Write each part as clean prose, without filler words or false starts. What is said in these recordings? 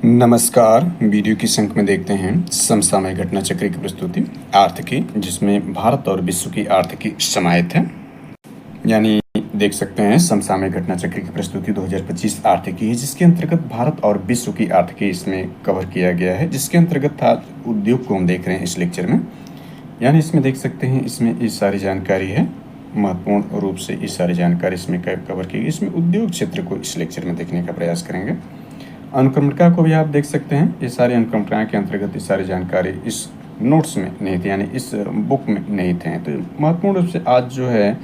नमस्कार। वीडियो की संख्या में देखते हैं समसामयिक घटना चक्र की प्रस्तुति आर्थिकी, जिसमें भारत और विश्व की आर्थिकी समाहित है। यानी देख सकते हैं समसामयिक घटना चक्र की प्रस्तुति 2025 आर्थिकी है, जिसके अंतर्गत भारत और विश्व की आर्थिकी इसमें कवर किया गया है, जिसके अंतर्गत था उद्योग को हम देख रहे हैं इस लेक्चर में। यानी इसमें देख सकते हैं, इसमें ये सारी जानकारी है, महत्वपूर्ण रूप से ये सारी जानकारी इसमें कवर की गई। इसमें उद्योग क्षेत्र को इस लेक्चर में देखने का प्रयास करेंगे। अनुक्रमणिका को भी आप देख सकते हैं, ये सारी अनुक्रमणिका के अंतर्गत ये सारी जानकारी इस नोट्स में नहीं थी, यानी इस बुक में नहीं थे। तो महत्वपूर्ण रूप से आज जो है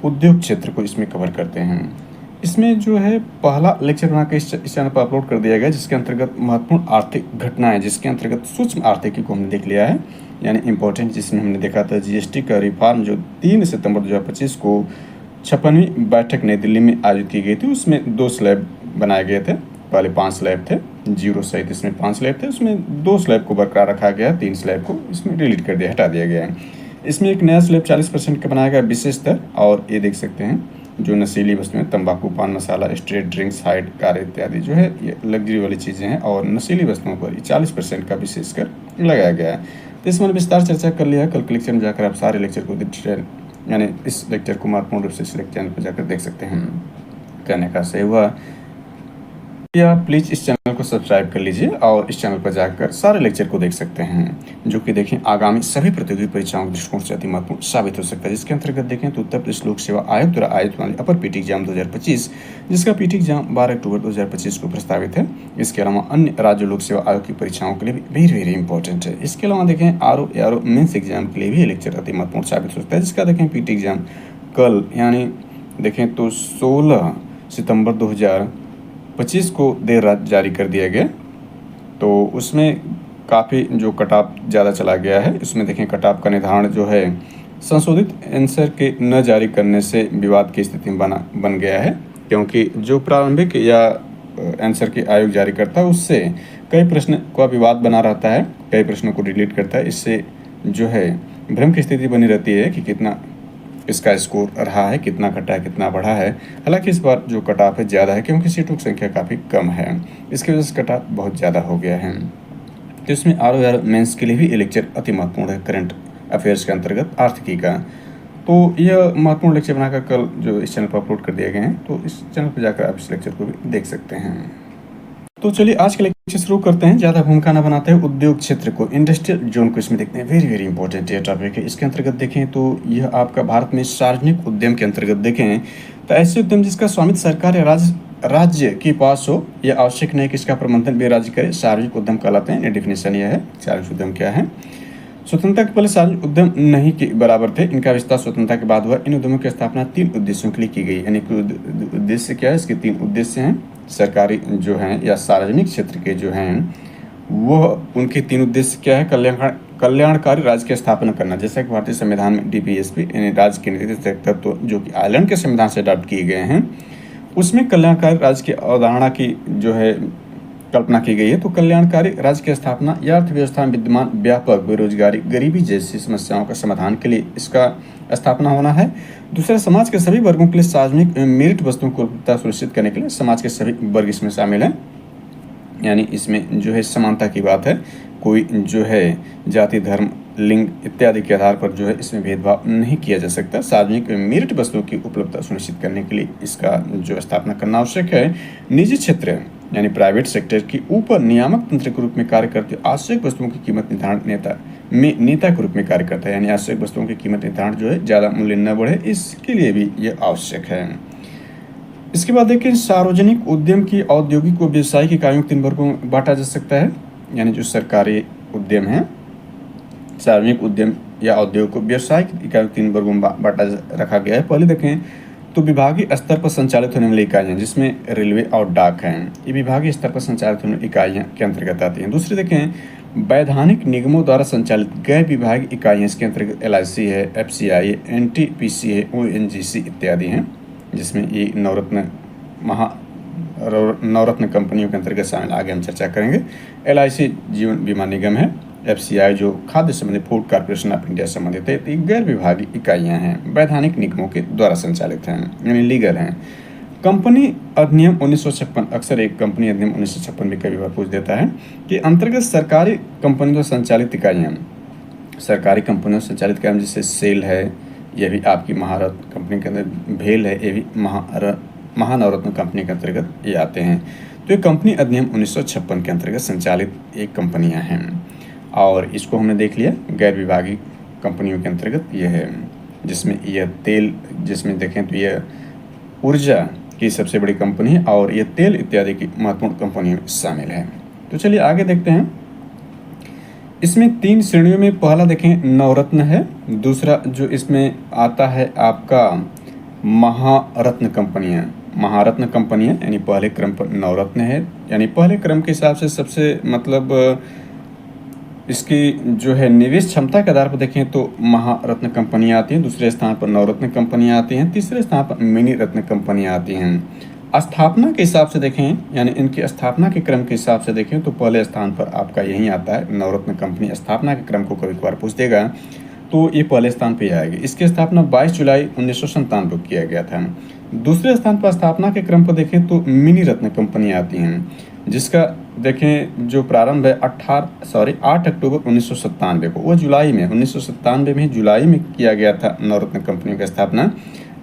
उद्योग क्षेत्र को इसमें कवर करते हैं। इसमें जो है पहला लेक्चर बना के इस चैनल पर अपलोड कर दिया गया, जिसके अंतर्गत महत्वपूर्ण आर्थिक घटनाएं, जिसके अंतर्गत सूक्ष्म आर्थिकी को हमने देख लिया है, यानी इम्पोर्टेंट, जिसमें हमने देखा था जीएसटी का रिफॉर्म जो 3 सितंबर 2025 को 56वीं बैठक नई दिल्ली में आयोजित की गई थी। उसमें 2 स्लैब बनाए गए थे। पहले 5 स्लैब थे, जीरो सहित इसमें 5 स्लैब थे, उसमें 2 स्लैब को बरकरार रखा गया, 3 स्लैब को इसमें डिलीट कर दिया, हटा दिया गया है। इसमें एक नया स्लैब 40% का बनाया गया विशेष दर, और ये देख सकते हैं जो नशीली वस्तुएं, तंबाकू, पान मसाला, स्ट्रेट ड्रिंक्स, हाइड कार इत्यादि जो है ये लग्जरी वाली चीज़ें हैं, और नशीली वस्तुओं पर 40% का विशेष कर लगाया गया है। तो इसमें विस्तार चर्चा कर लिया है। कल के लेक्चर में जाकर आप सारे लेक्चर को डिटेल, यानी इस लेक्चर को महत्वपूर्ण रूप से इस लेक्चर पर जाकर देख सकते हैं। कहने का सही हुआ या प्लीज़ इस चैनल को सब्सक्राइब कर लीजिए और इस चैनल पर जाकर सारे लेक्चर को देख सकते हैं, जो कि देखें आगामी सभी प्रतियोगी परीक्षाओं के दृष्टिकोण से अति महत्वपूर्ण साबित हो सकता है। जिसके अंतर्गत देखें तो उत्तर प्रदेश लोक सेवा आयोग द्वारा आयोजित वाली अपर पीटी एग्जाम 2025, जिसका पीटी एग्जाम 12 अक्टूबर 2025 को प्रस्तावित है। इसके अलावा अन्य राज्य लोक सेवा आयोग की परीक्षाओं के लिए भी वेरी इंपॉर्टेंट है। इसके अलावा देखें आरओ मेंस एग्जाम के लिए भी लेक्चर अति महत्वपूर्ण साबित हो सकता है। जिसका देखें पीटी एग्जाम कल, यानी देखें तो 16 सितंबर 2025 को देर रात जारी कर दिया गया। तो उसमें काफ़ी जो कट-ऑफ ज़्यादा चला गया है। इसमें देखें कट-ऑफ का निर्धारण जो है संशोधित आंसर के न जारी करने से विवाद की स्थिति बन गया है, क्योंकि जो प्रारंभिक या आंसर के आयोग जारी करता है उससे कई प्रश्न का विवाद बना रहता है, कई प्रश्नों को डिलीट करता है। इससे जो है भ्रम की स्थिति बनी रहती है कि कितना इसका स्कोर रहा है, कितना घटा है, कितना बढ़ा है। हालांकि इस बार जो कट ऑफ है ज़्यादा है, क्योंकि सीटों की संख्या काफ़ी कम है, इसकी वजह से कट ऑफ बहुत ज़्यादा हो गया है। तो इसमें आरओ मेंस के लिए भी ये लेक्चर अति महत्वपूर्ण है, करंट अफेयर्स के अंतर्गत आर्थिकी का। तो यह महत्वपूर्ण लेक्चर बनाकर कल जो इस चैनल पर अपलोड कर दिए गए हैं, तो इस चैनल पर जाकर आप इस लेक्चर को भी देख सकते हैं। तो चलिए आज के लेक्चर शुरू करते हैं। ज़्यादा भूमिका न बनाते हैं, उद्योग क्षेत्र को, इंडस्ट्रियल जोन को इसमें देखते हैं। वेरी इंपॉर्टेंट ये टॉपिक है। इसके अंतर्गत देखें तो यह आपका भारत में सार्वजनिक उद्यम के अंतर्गत देखें तो ऐसे उद्यम जिसका स्वामित्व सरकार या राज्य के पास हो, यह आवश्यक नहीं कि इसका प्रबंधन भी राज्य करे, सार्वजनिक उद्यम कहलाते हैं। डेफिनेशन यह है सार्वजनिक उद्यम क्या है। स्वतंत्रता के पहले सार्वजनिक उद्यम नहीं के बराबर थे, इनका विस्तार स्वतंत्रता के बाद हुआ। इन उद्यमों की स्थापना 3 उद्देश्यों के लिए की गई। यानी कि उद्देश्य क्या है, इसके 3 उद्देश्य हैं। सरकारी जो हैं या सार्वजनिक क्षेत्र के जो हैं, वह उनके 3 उद्देश्य क्या है। कल्याणकारी राज्य की स्थापना करना, जैसा कि भारतीय संविधान में डीपीएसपी यानी राज्य के नीति तत्व जो कि आयरलैंड के संविधान से अडॉप्ट किए गए हैं, उसमें कल्याणकारी राज्य की अवधारणा की जो है कल्पना की गई है। तो कल्याणकारी राज्य की स्थापना या अर्थव्यवस्था में विद्यमान व्यापक बेरोजगारी, गरीबी जैसी समस्याओं का समाधान के लिए इसका स्थापना होना है। दूसरा, समाज के सभी वर्गों के लिए सार्वजनिक मेरिट वस्तुओं को उपलब्धता सुनिश्चित करने के लिए समाज के सभी वर्ग इसमें शामिल हैं। यानी इसमें जो है समानता की बात है, कोई जो है जाति, धर्म, लिंग इत्यादि के आधार पर जो है इसमें भेदभाव नहीं किया जा सकता। सार्वजनिक मेरिट वस्तुओं की उपलब्धता सुनिश्चित करने के लिए इसका जो स्थापना करना आवश्यक है। निजी क्षेत्र यानी प्राइवेट सेक्टर के ऊपर नियामक तंत्र के रूप में कार्य करते आवश्यक वस्तुओं की कीमत निर्धारण नेता के रूप में कार्य करता है। यानी आवश्यक वस्तुओं की कीमत निर्धारण जो है ज़्यादा मूल्य न बढ़े, इसके लिए भी ये आवश्यक है। इसके बाद देखिए सार्वजनिक उद्यम की औद्योगिक व व्यावसायिक इकाइयों 3 वर्गों में बांटा जा सकता है। यानी जो सरकारी उद्यम है, सार्वजनिक उद्यम या औद्योगिक को व्यावसायिक इकाइयों 3 वर्गों में बांटा रखा गया है। पहले देखें तो विभागीय स्तर पर संचालित होने वाली इकाइयाँ, जिसमें रेलवे और डाक हैं, ये विभागीय स्तर पर संचालित होने वाली इकाइयाँ के अंतर्गत आती हैं। दूसरी देखें वैधानिक निगमों द्वारा संचालित गैर विभागीय इकाइयाँ, इसके अंतर्गत LIC है, FCI है, NTPC है, ONGC इत्यादि हैं, जिसमें ये नवरत्न कंपनियों के अंतर्गत शामिल। आगे हम चर्चा करेंगे। LIC जीवन बीमा निगम है, FCI जो खाद्य संबंधित फूड कॉर्पोरेशन ऑफ इंडिया संबंधित है। ये गैर विभागीय इकाइयाँ हैं, वैधानिक निगमों के द्वारा संचालित हैं, यानी लीगल हैं। कंपनी अधिनियम 1956, अक्सर एक कंपनी अधिनियम 1956 भी कई बार पूछ देता है कि अंतर्गत सरकारी कंपनियों संचालित इकाइयाँ, सरकारी कंपनियों संचालित इकाइयाँ जैसे सेल है, ये भी आपकी महारत्न कंपनी के अंदर, भेल है, ये भी महानवरत्न कंपनी के अंतर्गत ये आते हैं। तो ये कंपनी अधिनियम 1956 के अंतर्गत संचालित एक कंपनियां हैं और इसको हमने देख लिया। गैर विभागीय कंपनियों के अंतर्गत ये है, जिसमें यह तेल, जिसमें देखें तो यह ऊर्जा की सबसे बड़ी कंपनी है और ये तेल इत्यादि की महत्वपूर्ण कंपनियों में शामिल है। तो चलिए आगे देखते हैं। इसमें 3 श्रेणियों में पहला देखें नवरत्न है, दूसरा जो इसमें आता है आपका महारत्न कंपनियां, महारत्न कंपनियां यानी पहले क्रम पर नवरत्न है, यानी पहले क्रम के हिसाब से सबसे मतलब इसकी जो है निवेश क्षमता के आधार पर देखें तो महारत्न कंपनियां आती हैं, दूसरे स्थान पर नवरत्न कंपनियां आती हैं, तीसरे स्थान पर मिनी रत्न कंपनियां आती हैं। स्थापना के हिसाब से देखें, यानी इनकी स्थापना के क्रम के हिसाब से देखें तो पहले स्थान पर आपका यही आता है नवरत्न कंपनी। स्थापना के क्रम को कभी कभार पूछ देगा तो ये पहले स्थान पर आएगी। इसकी स्थापना 22 जुलाई 1997 को किया गया था। दूसरे स्थान पर स्थापना के क्रम पर देखें तो मिनी रत्न कंपनी आती हैं, जिसका देखें जो प्रारंभ है 8 अक्टूबर 1997 को, वो जुलाई में 1997 में जुलाई में किया गया था नवरत्न कंपनियों की स्थापना,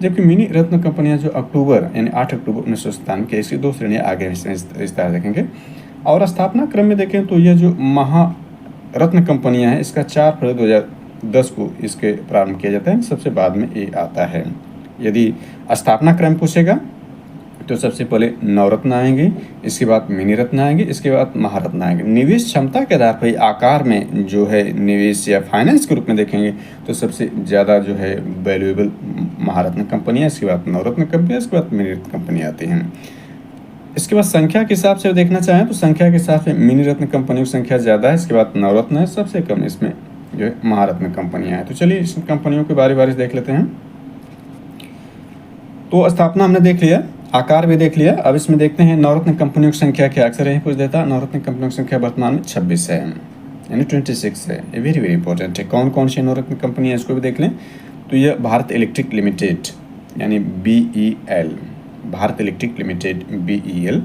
जबकि मिनी रत्न कंपनियां जो अक्टूबर यानी 8 अक्टूबर 1997 के, इसकी 2 श्रेणियाँ आगे विस्तार देखेंगे। और स्थापना क्रम में देखें तो यह जो महारत्न कंपनियां हैं इसका 4 फरवरी 2010 को इसके प्रारंभ किया जाता है, सबसे बाद में ये आता है। यदि स्थापना क्रम पूछेगा तो सबसे पहले नवरत्न आएंगे, इसके बाद मिनी रत्न आएंगे, इसके बाद महारत्न आएंगे। निवेश क्षमता के आधार पर आकार में जो है निवेश या फाइनेंस के रूप में देखेंगे तो सबसे ज़्यादा जो है वैल्यूएबल महारत्न कंपनियाँ, इसके बाद नवरत्न कंपनियाँ, इसके बाद मिनी रत्न कंपनी आती हैं। इसके बाद संख्या के हिसाब से देखना चाहें तो संख्या के हिसाब से मिनी रत्न कंपनियों की संख्या ज़्यादा है, इसके बाद नवरत्न है, सबसे कम इसमें जो है महारत्न कंपनियाँ हैं। तो चलिए इस कंपनियों के बारी बारी देख लेते हैं। तो स्थापना हमने देख लिया, आकार भी देख लिया। अब इसमें देखते हैं नवरत्न कंपनियों की संख्या क्या, अक्सर यही पूछ देता है। नवरत्न कंपनियों की संख्या वर्तमान में 26 है, यानी 26 है। ये वेरी वेरी इंपॉर्टेंट है। कौन कौन सी नवरत्न कंपनी है इसको भी देख लें। तो यह भारत इलेक्ट्रिक लिमिटेड यानी BEL, Bharat electric limited BEL,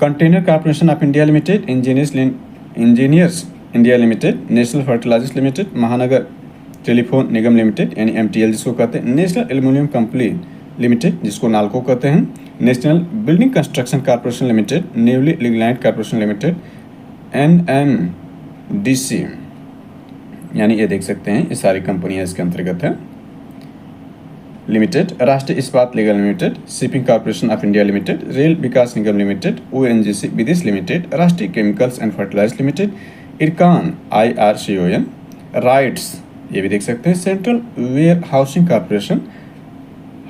container corporation of India limited, engineers India limited, national fertilizers limited, Mahanagar telephone Nigam limited यानी MTL जिसको कहते हैं, नेशनल एल्यूमिनियम कंपनी लिमिटेड जिसको नाल्को कहते हैं, national building construction corporation limited, Neyveli lignite corporation limited, NMDC, यानी ये देख सकते हैं ये सारी कंपनियां इसके अंतर्गत है limited, Rashtriya Ispat Nigam limited, shipping corporation of India limited, Rail Vikas Nigam limited, ONGC Videsh limited, Rashtriya chemicals and fertilizers limited, IRCON IRCON, RITES ये भी देख सकते हैं, central warehousing corporation,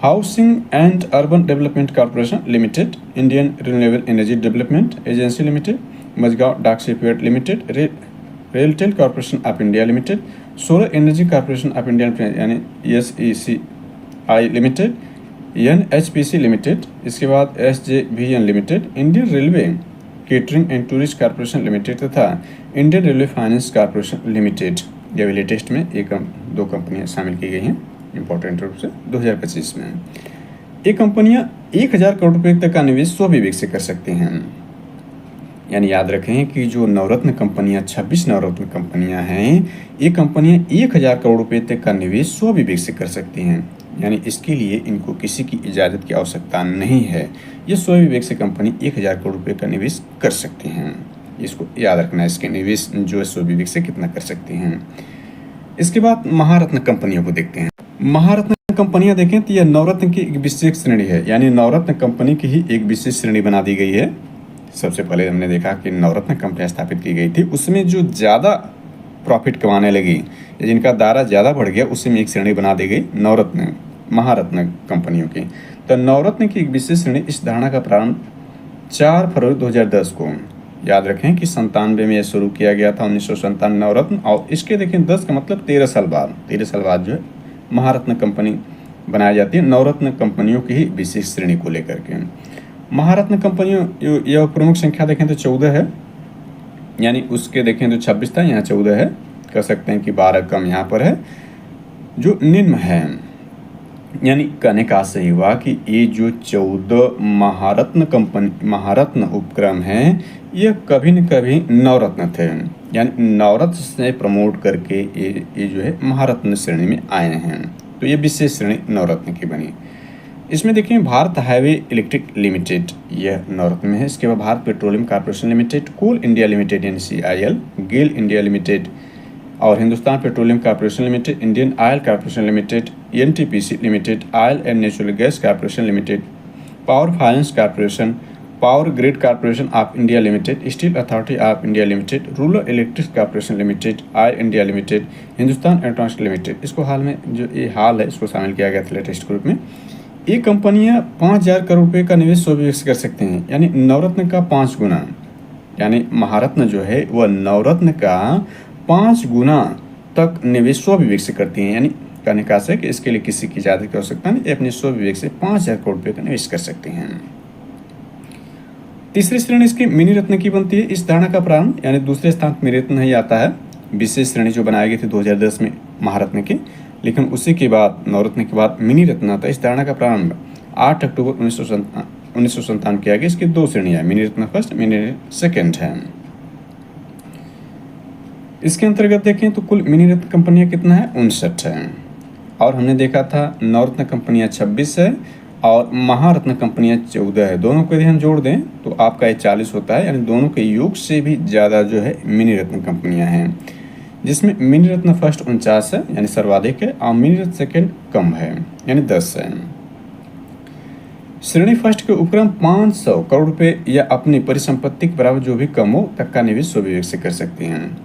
housing and urban development corporation limited, Indian renewable energy development agency limited, Mazagon dock shipyard limited, RailTel corporation of India limited, solar energy corporation of India यानी SECI limited, NHPC limited, इसके बाद SJVN limited, Indian railway catering and tourist corporation limited तथा Indian railway finance corporation limited. ये भी latest में 2 कंपनियां शामिल की गई हैं इंपॉर्टेंट रूप से 2025 में। ये कंपनियां 1000 करोड़ रुपए तक का निवेश स्वविवेक से कर सकती हैं। यानी याद रखें कि जो नवरत्न कंपनियां 26 नवरत्न कंपनियां हैं, ये कंपनियां 1000 करोड़ रुपए तक का निवेश स्वविवेक से कर सकती हैं। यानी इसके लिए इनको किसी की इजाज़त की आवश्यकता नहीं है। ये स्वविवेक से कंपनी 1000 करोड़ रुपए का निवेश कर सकती हैं। इसको याद रखना है, इसके निवेश जो है स्वविवेक से कितना कर सकती हैं। इसके बाद महारत्न कंपनियों को देखते हैं। महारत्न कंपनियां देखें तो यह नवरत्न की एक विशेष श्रेणी है, यानी नवरत्न कंपनी की ही एक विशेष श्रेणी बना दी गई है। सबसे पहले हमने देखा कि नवरत्न कंपनियां स्थापित की गई थी, उसमें जो ज़्यादा प्रॉफिट कमाने लगी, जिनका दायरा ज़्यादा बढ़ गया, उसमें एक श्रेणी बना दी गई नवरत्न महारत्न कंपनियों की। तो नवरत्न की एक विशेष श्रेणी, इस धारणा का प्रारंभ 4 फरवरी 2010 को, याद रखें कि 97 में यह शुरू किया गया था, 1997 नवरत्न। और इसके देखें 10 का मतलब 13 साल बाद जो है महारत्न कंपनी बनाई जाती है, नवरत्न कंपनियों की ही विशेष श्रेणी को लेकर के। महारत्न कंपनियों यह प्रमुख संख्या देखें तो 14 है, यानी उसके देखें तो 26 था, यहाँ 14 है, कह सकते हैं कि 12 कम यहाँ पर है। जो निम्न है यानी कहने का सही हुआ कि ये जो 14 महारत्न उपक्रम हैं, ये कभी न कभी नवरत्न थे। यानी नवरत्न से प्रमोट करके ये जो है महारत्न श्रेणी में आए हैं। तो ये विशेष श्रेणी नवरत्न की बनी। इसमें देखिए भारत हाईवे इलेक्ट्रिक लिमिटेड, यह नवरत्न में है। इसके बाद भारत पेट्रोलियम कॉर्पोरेशन लिमिटेड, कोल इंडिया लिमिटेड यानी CIL, गेल इंडिया लिमिटेड और Hindustan petroleum corporation limited, Indian oil corporation limited, NTPC limited, oil and natural gas corporation limited, power finance corporation, power grid corporation of India limited, steel authority of India limited, rural electric corporation limited, oil India limited, Hindustan electronics limited. इसको हाल में जो ये हाल है इसको शामिल किया गया था लेटेस्ट ग्रुप में। ये कंपनियां 5,000 करोड़ रुपए का निवेश स्वविवेक कर सकते हैं, यानी नवरत्न का 5 गुना। यानी महारत्न जो है वह नवरत्न का 5 गुना तक निवेश स्वविवेक से करती हैं। यानी कहने का है कि इसके लिए किसी की ज़्यादा की आवश्यकता नहीं, अपने स्वविवेक से 5,000 करोड़ रुपये का निवेश कर सकते हैं। तीसरी श्रेणी इसकी मिनी रत्न की बनती है। इस धारणा का प्रारंभ यानी दूसरे स्थान मिनी रत्न ही आता है। विशेष श्रेणी जो बनाई गई थी 2010 में महारत्न की, लेकिन उसी के बाद नवरत्न के बाद मिनी रत्न आता है। इस धारणा का प्रारंभ 8 अक्टूबर 1997 किया गया। इसकी 2 श्रेणियाँ, मिनी रत्न फर्स्ट, मिनी रत्न सेकेंड है। इसके अंतर्गत देखें तो कुल मिनी रत्न कंपनियां कितना है, 59 है। और हमने देखा था नवरत्न कंपनियां 26 है और महारत्न कंपनियां 14 है। दोनों को यदि हम जोड़ दें तो आपका ये 40 होता है। यानी दोनों के योग से भी ज़्यादा जो है मिनी रत्न कंपनियां हैं, जिसमें मिनी रत्न फर्स्ट 49 है यानी सर्वाधिक है और मिनी रत्न सेकेंड कम है यानी 10 है। श्रेणी फर्स्ट के उपक्रम 500 करोड़ रुपए या अपनी परिसंपत्ति के बराबर जो भी कम हो तक का निवेश स्वविवेक से कर सकते हैं।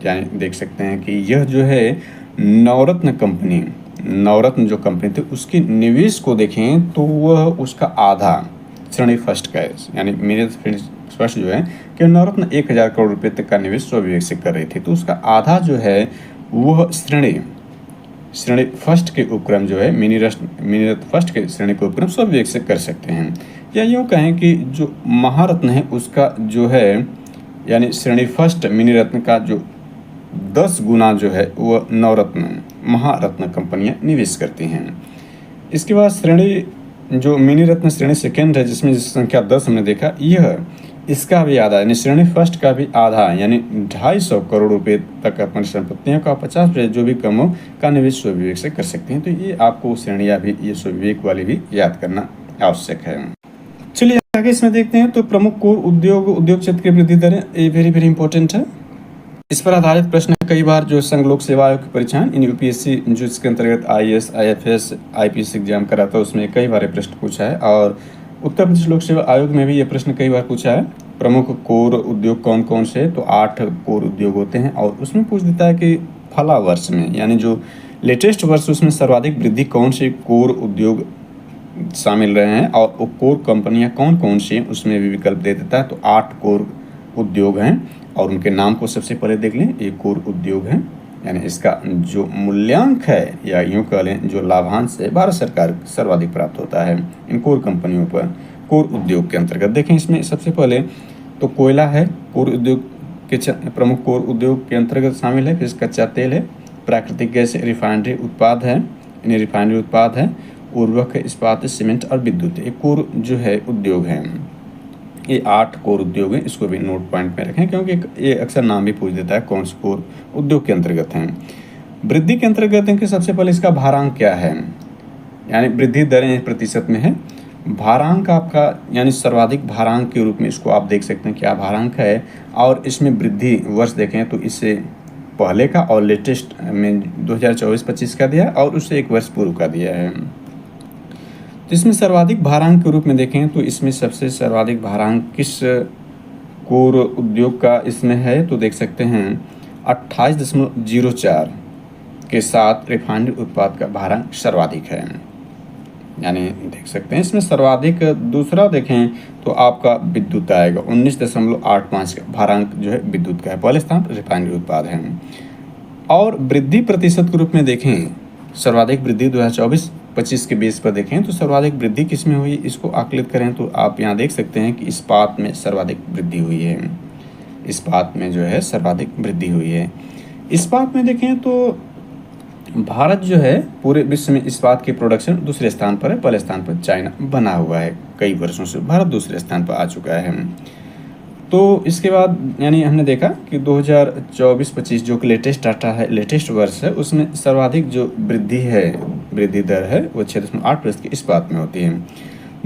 यानी देख सकते हैं कि यह जो है नवरत्न कंपनी, नवरत्न जो कंपनी थी उसकी निवेश को देखें तो वह उसका आधा श्रेणी फर्स्ट का है। यानी मेरे फर्स्ट जो है कि नवरत्न 1,000 करोड़ रुपए तक का निवेश स्वविवेक से कर रही थी, तो उसका आधा जो है वह श्रेणी फर्स्ट के उपक्रम जो है मिनी रत्न फर्स्ट के श्रेणी के उपक्रम स्वविवेक से कर सकते हैं। या यूँ कहें कि जो महारत्न है उसका जो है यानी श्रेणी फर्स्ट मिनी रत्न का जो 10 गुना जो है वह नवरत्न महारत्न कंपनियां निवेश करती हैं। इसके बाद श्रेणी जो मिनी रत्न श्रेणी सेकेंड है जिसमें संख्या 10 हमने देखा, यह इसका भी आधा यानी श्रेणी फर्स्ट का भी आधा यानी 250 करोड़ रुपए तक अपनी संपत्तियों का 50% जो भी कम हो का निवेश स्वविवेक से कर सकते हैं। तो ये आपको श्रेणियाँ भी ये स्वविवेक वाली भी याद करना आवश्यक है। चलिए आगे इसमें देखते हैं। तो प्रमुख कोर उद्योग क्षेत्र की वृद्धि दरें, ये वेरी इंपॉर्टेंट है। इस पर आधारित प्रश्न कई बार जो संघ लोक सेवा आयोग की परीक्षाएं इन UPSC जो इसके अंतर्गत IAS, IFS, IPS एग्जाम कराता है उसमें कई बार प्रश्न पूछा है और उत्तर प्रदेश लोक सेवा आयोग में भी ये प्रश्न कई बार पूछा है। प्रमुख कोर उद्योग कौन कौन से, तो 8 कोर उद्योग होते हैं और उसमें पूछ देता है कि फला वर्ष में यानी जो लेटेस्ट वर्ष उसमें सर्वाधिक वृद्धि कौन से कोर उद्योग शामिल रहे हैं और वो कोर कंपनियाँ कौन कौन सी हैं उसमें भी विकल्प दे देता है। तो 8 कोर उद्योग हैं और उनके नाम को सबसे पहले देख लें। ये कोर उद्योग हैं यानी इसका जो मूल्यांक है या यूँ कह लें जो लाभांश है भारत सरकार सर्वाधिक प्राप्त होता है इन कोर कंपनियों पर कोर उद्योग के अंतर्गत। देखें इसमें सबसे पहले तो कोयला है, कोर उद्योग के प्रमुख कोर उद्योग के अंतर्गत शामिल है। फिर कच्चा तेल है, प्राकृतिक गैस, रिफाइनरी उत्पाद है, रिफाइनरी उत्पाद है, उर्वरक है, इस्पात, सीमेंट और विद्युत है। कोर जो है उद्योग है, ये 8 कोर उद्योग हैं। इसको भी नोट पॉइंट में रखें क्योंकि ये अक्सर नाम भी पूछ देता है कौन से कोर उद्योग के अंतर्गत हैं। वृद्धि के अंतर्गत देखें सबसे पहले इसका भारांक क्या है, यानी वृद्धि दरें प्रतिशत में है। भारांक आपका यानी सर्वाधिक भारांक के रूप में इसको आप देख सकते हैं क्या भारांक है। और इसमें वृद्धि वर्ष देखें तो इससे पहले का और लेटेस्ट में 2024-25 का दिया और उससे 1 वर्ष पूर्व का दिया है। तो इसमें सर्वाधिक भारांक के रूप में देखें तो इसमें सबसे सर्वाधिक भारांक किस कोर उद्योग का इसमें है, तो देख सकते हैं 28.04 के साथ रिफाइनरी उत्पाद का भारांक सर्वाधिक है। यानी देख सकते हैं इसमें सर्वाधिक। दूसरा देखें तो आपका विद्युत आएगा 19.85 का भारांक जो है विद्युत का है। पहले स्थान पर रिफाइनरी उत्पाद है। और वृद्धि प्रतिशत के रूप में देखें सर्वाधिक वृद्धि 2024-25 के बेस पर देखें तो सर्वाधिक वृद्धि किस में हुई, इसको आकलित करें तो आप यहाँ देख सकते हैं कि इस्पात में सर्वाधिक वृद्धि हुई है। इस्पात में जो है सर्वाधिक वृद्धि हुई है। इस्पात में देखें तो भारत जो है पूरे विश्व में इस्पात की प्रोडक्शन दूसरे स्थान पर है, पहले स्थान पर चाइना बना हुआ है। कई वर्षों से भारत दूसरे स्थान पर आ चुका है। तो इसके बाद यानी हमने देखा कि 2024-25 जो कि लेटेस्ट डाटा है, लेटेस्ट वर्ष है, उसमें सर्वाधिक जो वृद्धि दर है वो 6.8% की इस्पात में होती है।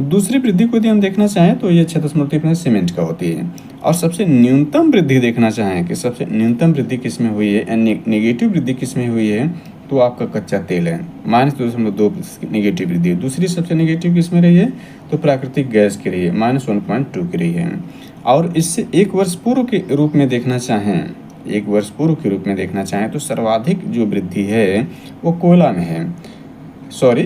दूसरी वृद्धि को यदि हम देखना चाहें तो ये 6.3% सीमेंट का होती है। और सबसे न्यूनतम वृद्धि देखना चाहें कि सबसे न्यूनतम वृद्धि किस में हुई है, नेगेटिव वृद्धि किस में हुई है, तो आपका कच्चा तेल है, -2.2% की नेगेटिव वृद्धि है। दूसरी सबसे नेगेटिव किस में रही है, तो प्राकृतिक गैस की रही है, -1.2 की रही है। और इससे एक वर्ष पूर्व के रूप में देखना चाहें तो सर्वाधिक जो वृद्धि है वो कोयला में है,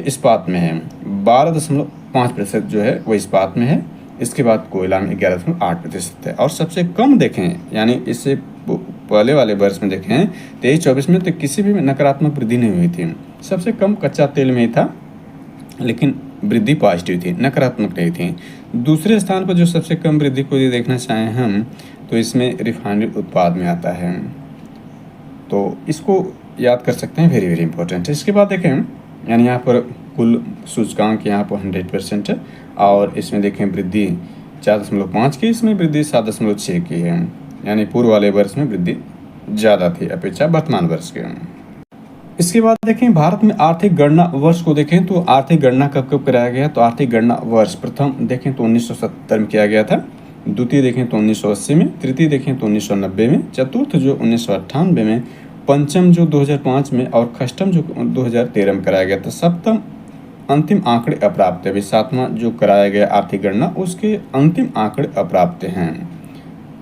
इस्पात में है। 12.5% जो है वो इस्पात में है। इसके बाद कोयला में 11.8% है। और सबसे कम देखें, यानी इससे पहले वाले वर्ष में देखें 23-24 में, तो किसी भी नकारात्मक वृद्धि नहीं हुई थी। सबसे कम कच्चा तेल में ही था, लेकिन वृद्धि पॉजिटिव थी, नकारात्मक नहीं थी। दूसरे स्थान पर जो सबसे कम वृद्धि को यदि देखना चाहें हम, तो इसमें रिफाइनरी उत्पाद में आता है। तो इसको याद कर सकते हैं, वेरी वेरी इंपॉर्टेंट है। इसके बाद देखें, यानी यहाँ पर कुल सूचकांक यहाँ पर 100% है। और इसमें देखें वृद्धि 4.5 की, इसमें वृद्धि 7.6 की है। यानी पूर्व वाले वर्ष में वृद्धि ज़्यादा थी अपेक्षा वर्तमान वर्ष के। इसके बाद देखें भारत में आर्थिक गणना वर्ष को देखें तो आर्थिक गणना कब कब कराया गया, तो आर्थिक गणना वर्ष प्रथम देखें तो 1970 में किया गया था, द्वितीय देखें तो 1980 में, तृतीय देखें तो 1990 में, चतुर्थ जो 1998 में, पंचम जो 2005 में और षष्ठम जो 2013 में कराया गया था। सप्तम अंतिम आंकड़े अप्राप्त है। अभी सातवां जो कराया गया आर्थिक गणना, उसके अंतिम आंकड़े अप्राप्त हैं।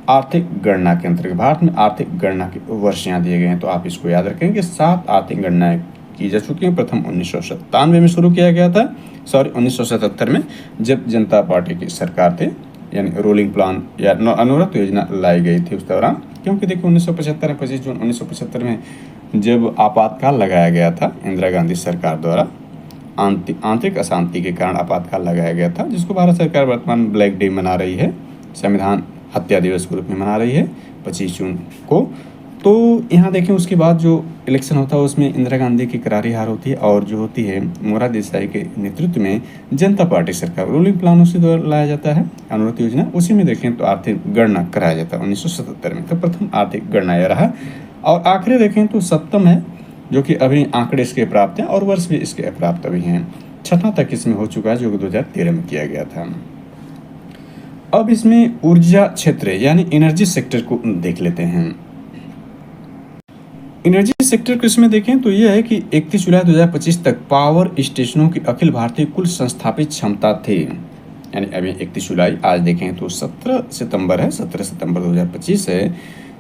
आर्थिक गणना के अंतर्गत भारत में आर्थिक गणना के वर्ष यहाँ दिए गए हैं, तो आप इसको याद रखेंगे। 7 आर्थिक गणनाएं की जा चुकी हैं। प्रथम 1997 में शुरू किया गया था, 1977 में, जब जनता पार्टी की सरकार थे, यानी रोलिंग प्लान या अनवरत योजना लाई गई थी उस दौरान। क्योंकि देखिए 1975 में 25 जून 1975 में जब आपातकाल लगाया गया था इंदिरा गांधी सरकार द्वारा, आंतरिक अशांति के कारण आपातकाल लगाया गया था, जिसको भारत सरकार वर्तमान ब्लैक डे मना रही है, संविधान हत्या दिवस के रूप में मना रही है 25 जून को। तो यहाँ देखें उसके बाद जो इलेक्शन होता है उसमें इंदिरा गांधी की करारी हार होती है, और जो होती है मोरारजी देसाई के नेतृत्व में जनता पार्टी सरकार, रूलिंग प्लान उसी द्वारा लाया जाता है, अनुव्रत योजना, उसी में देखें तो आर्थिक गणना कराया जाता है 1977 में। तो प्रथम आर्थिक गणना यह रहा। और आखिरी देखें तो सप्तम है, जो कि अभी आंकड़े इसके प्राप्त हैं और वर्ष भी इसके अप्राप्त अभी हैं। छठा तक इसमें हो चुका है, जो कि 2013 में किया गया था। अब इसमें ऊर्जा क्षेत्र यानी एनर्जी सेक्टर को देख लेते हैं। एनर्जी सेक्टर को इसमें देखें तो यह है कि 31 जुलाई 2025 तक पावर स्टेशनों की अखिल भारतीय कुल संस्थापित क्षमता थी, यानी अभी 31 जुलाई, आज देखें तो 17 सितंबर है, 17 सितंबर 2025 है।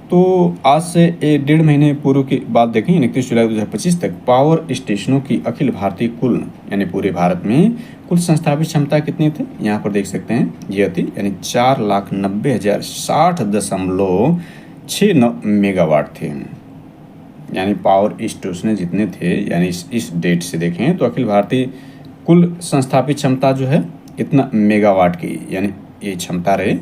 तो आज से 1.5 महीने पूर्व की बात देखें, 31 जुलाई 2025 तक पावर स्टेशनों की अखिल भारतीय कुल, यानी पूरे भारत में कुल संस्थापित क्षमता कितनी थी, यहाँ पर देख सकते हैं यह थी, यानी 4,90,060.69 मेगावाट थे। यानी पावर स्टेशन जितने थे, यानी इस डेट से देखें तो अखिल भारतीय कुल संस्थापित क्षमता जो है इतना मेगावाट की, यानी ये क्षमता रहे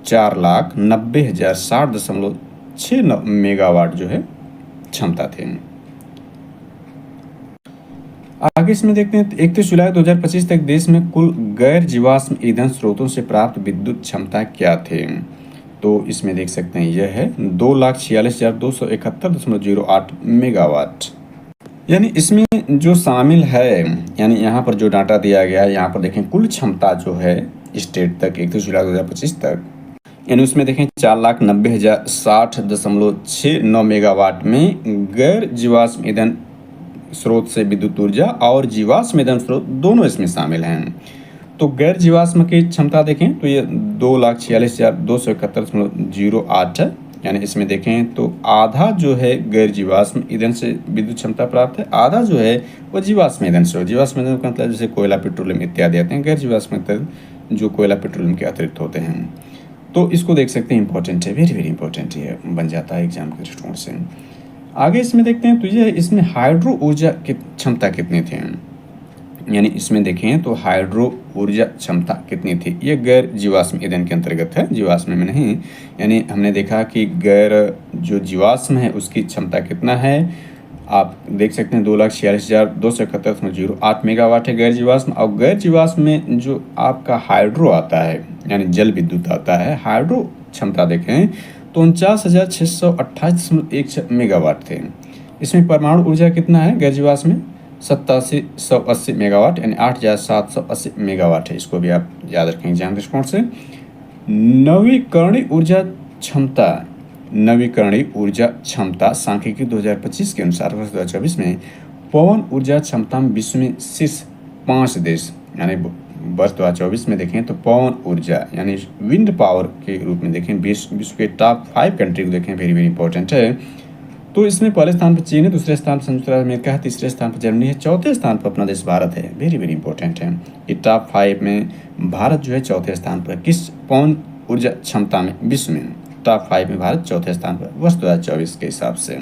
4,90,060.69 मेगावाट जो है क्षमता थे। आगे इसमें देखते हैं 31 जुलाई 2025 तक देश में कुल गैर जीवाश्म ईंधन स्रोतों से प्राप्त विद्युत क्षमता क्या थे। तो इसमें देख सकते हैं यह है 2,46,271.08 मेगावाट। यानी इसमें जो शामिल है, यानी यहाँ पर जो डाटा दिया गया है, यहाँ पर देखें कुल क्षमता जो है स्टेट तक 31 जुलाई 2025 तक, यानी उसमें देखें 4,90,060.69 मेगावाट में गैर जीवाश्म ईंधन स्रोत से विद्युत ऊर्जा और जीवाश्म ईंधन स्रोत दोनों इसमें शामिल हैं। तो गैर जीवाश्म की क्षमता देखें तो ये 2,46,271.08 है, यानी इसमें देखें तो आधा जो है गैर जीवाश्म ईंधन से विद्युत क्षमता प्राप्त है, आधा जो है वो जीवाश्म ईंधन से। जीवाश्म ईंधन का मतलब जैसे कोयला, पेट्रोलियम इत्यादि आते हैं, गैर जीवाश्म ईंधन जो कोयला पेट्रोलियम के अतिरिक्त होते हैं। तो इसको देख सकते हैं, इंपॉर्टेंट है, वेरी वेरी इंपॉर्टेंट है, बन जाता है एग्जाम के दृष्टिकोण से। आगे इसमें देखते हैं तो ये इसमें हाइड्रो ऊर्जा की क्षमता कितनी थी, यानी इसमें देखें तो हाइड्रो ऊर्जा क्षमता कितनी थी। ये गैर जीवाश्म ईंधन के अंतर्गत है, जीवाश्म में नहीं। यानी हमने देखा कि गैर जो जीवाश्म है उसकी क्षमता कितना है आप देख सकते हैं 2,46,271.08 मेगावाट है गैर जीवाश्म। और गैर जीवाश्म में जो आपका हाइड्रो आता है यानी जल विद्युत आता है, हाइड्रो क्षमता देखें तो 49,628.16 मेगावाट थे। इसमें परमाणु ऊर्जा कितना है गैर जीवाश्म में? 8780 मेगावाट यानी 8,780 मेगावाट है। इसको भी आप याद रखेंगे एग्जाम दृष्टिकोण से। नवीकरणीय ऊर्जा क्षमता सांख्यिकी 2025 के अनुसार वर्ष 2024 में पवन ऊर्जा क्षमता में विश्व में शीर्ष 5 देश यानी वर्ष 2024 में देखें तो पवन ऊर्जा यानी विंड पावर के रूप में देखें विश्व के टॉप 5 कंट्री को देखें, वेरी वेरी इंपॉर्टेंट है। तो इसमें पहले स्थान पर चीन है, दूसरे स्थान पर संयुक्त राज्य अमेरिका है, तीसरे स्थान पर जर्मनी है, चौथे स्थान पर अपना देश भारत है। वेरी वेरी इंपॉर्टेंट है। ये टॉप 5 में भारत जो है चौथे स्थान पर। किस पवन ऊर्जा क्षमता में विश्व में टॉप 5 में भारत चौथे स्थान पर वर्ष 2024 के हिसाब से।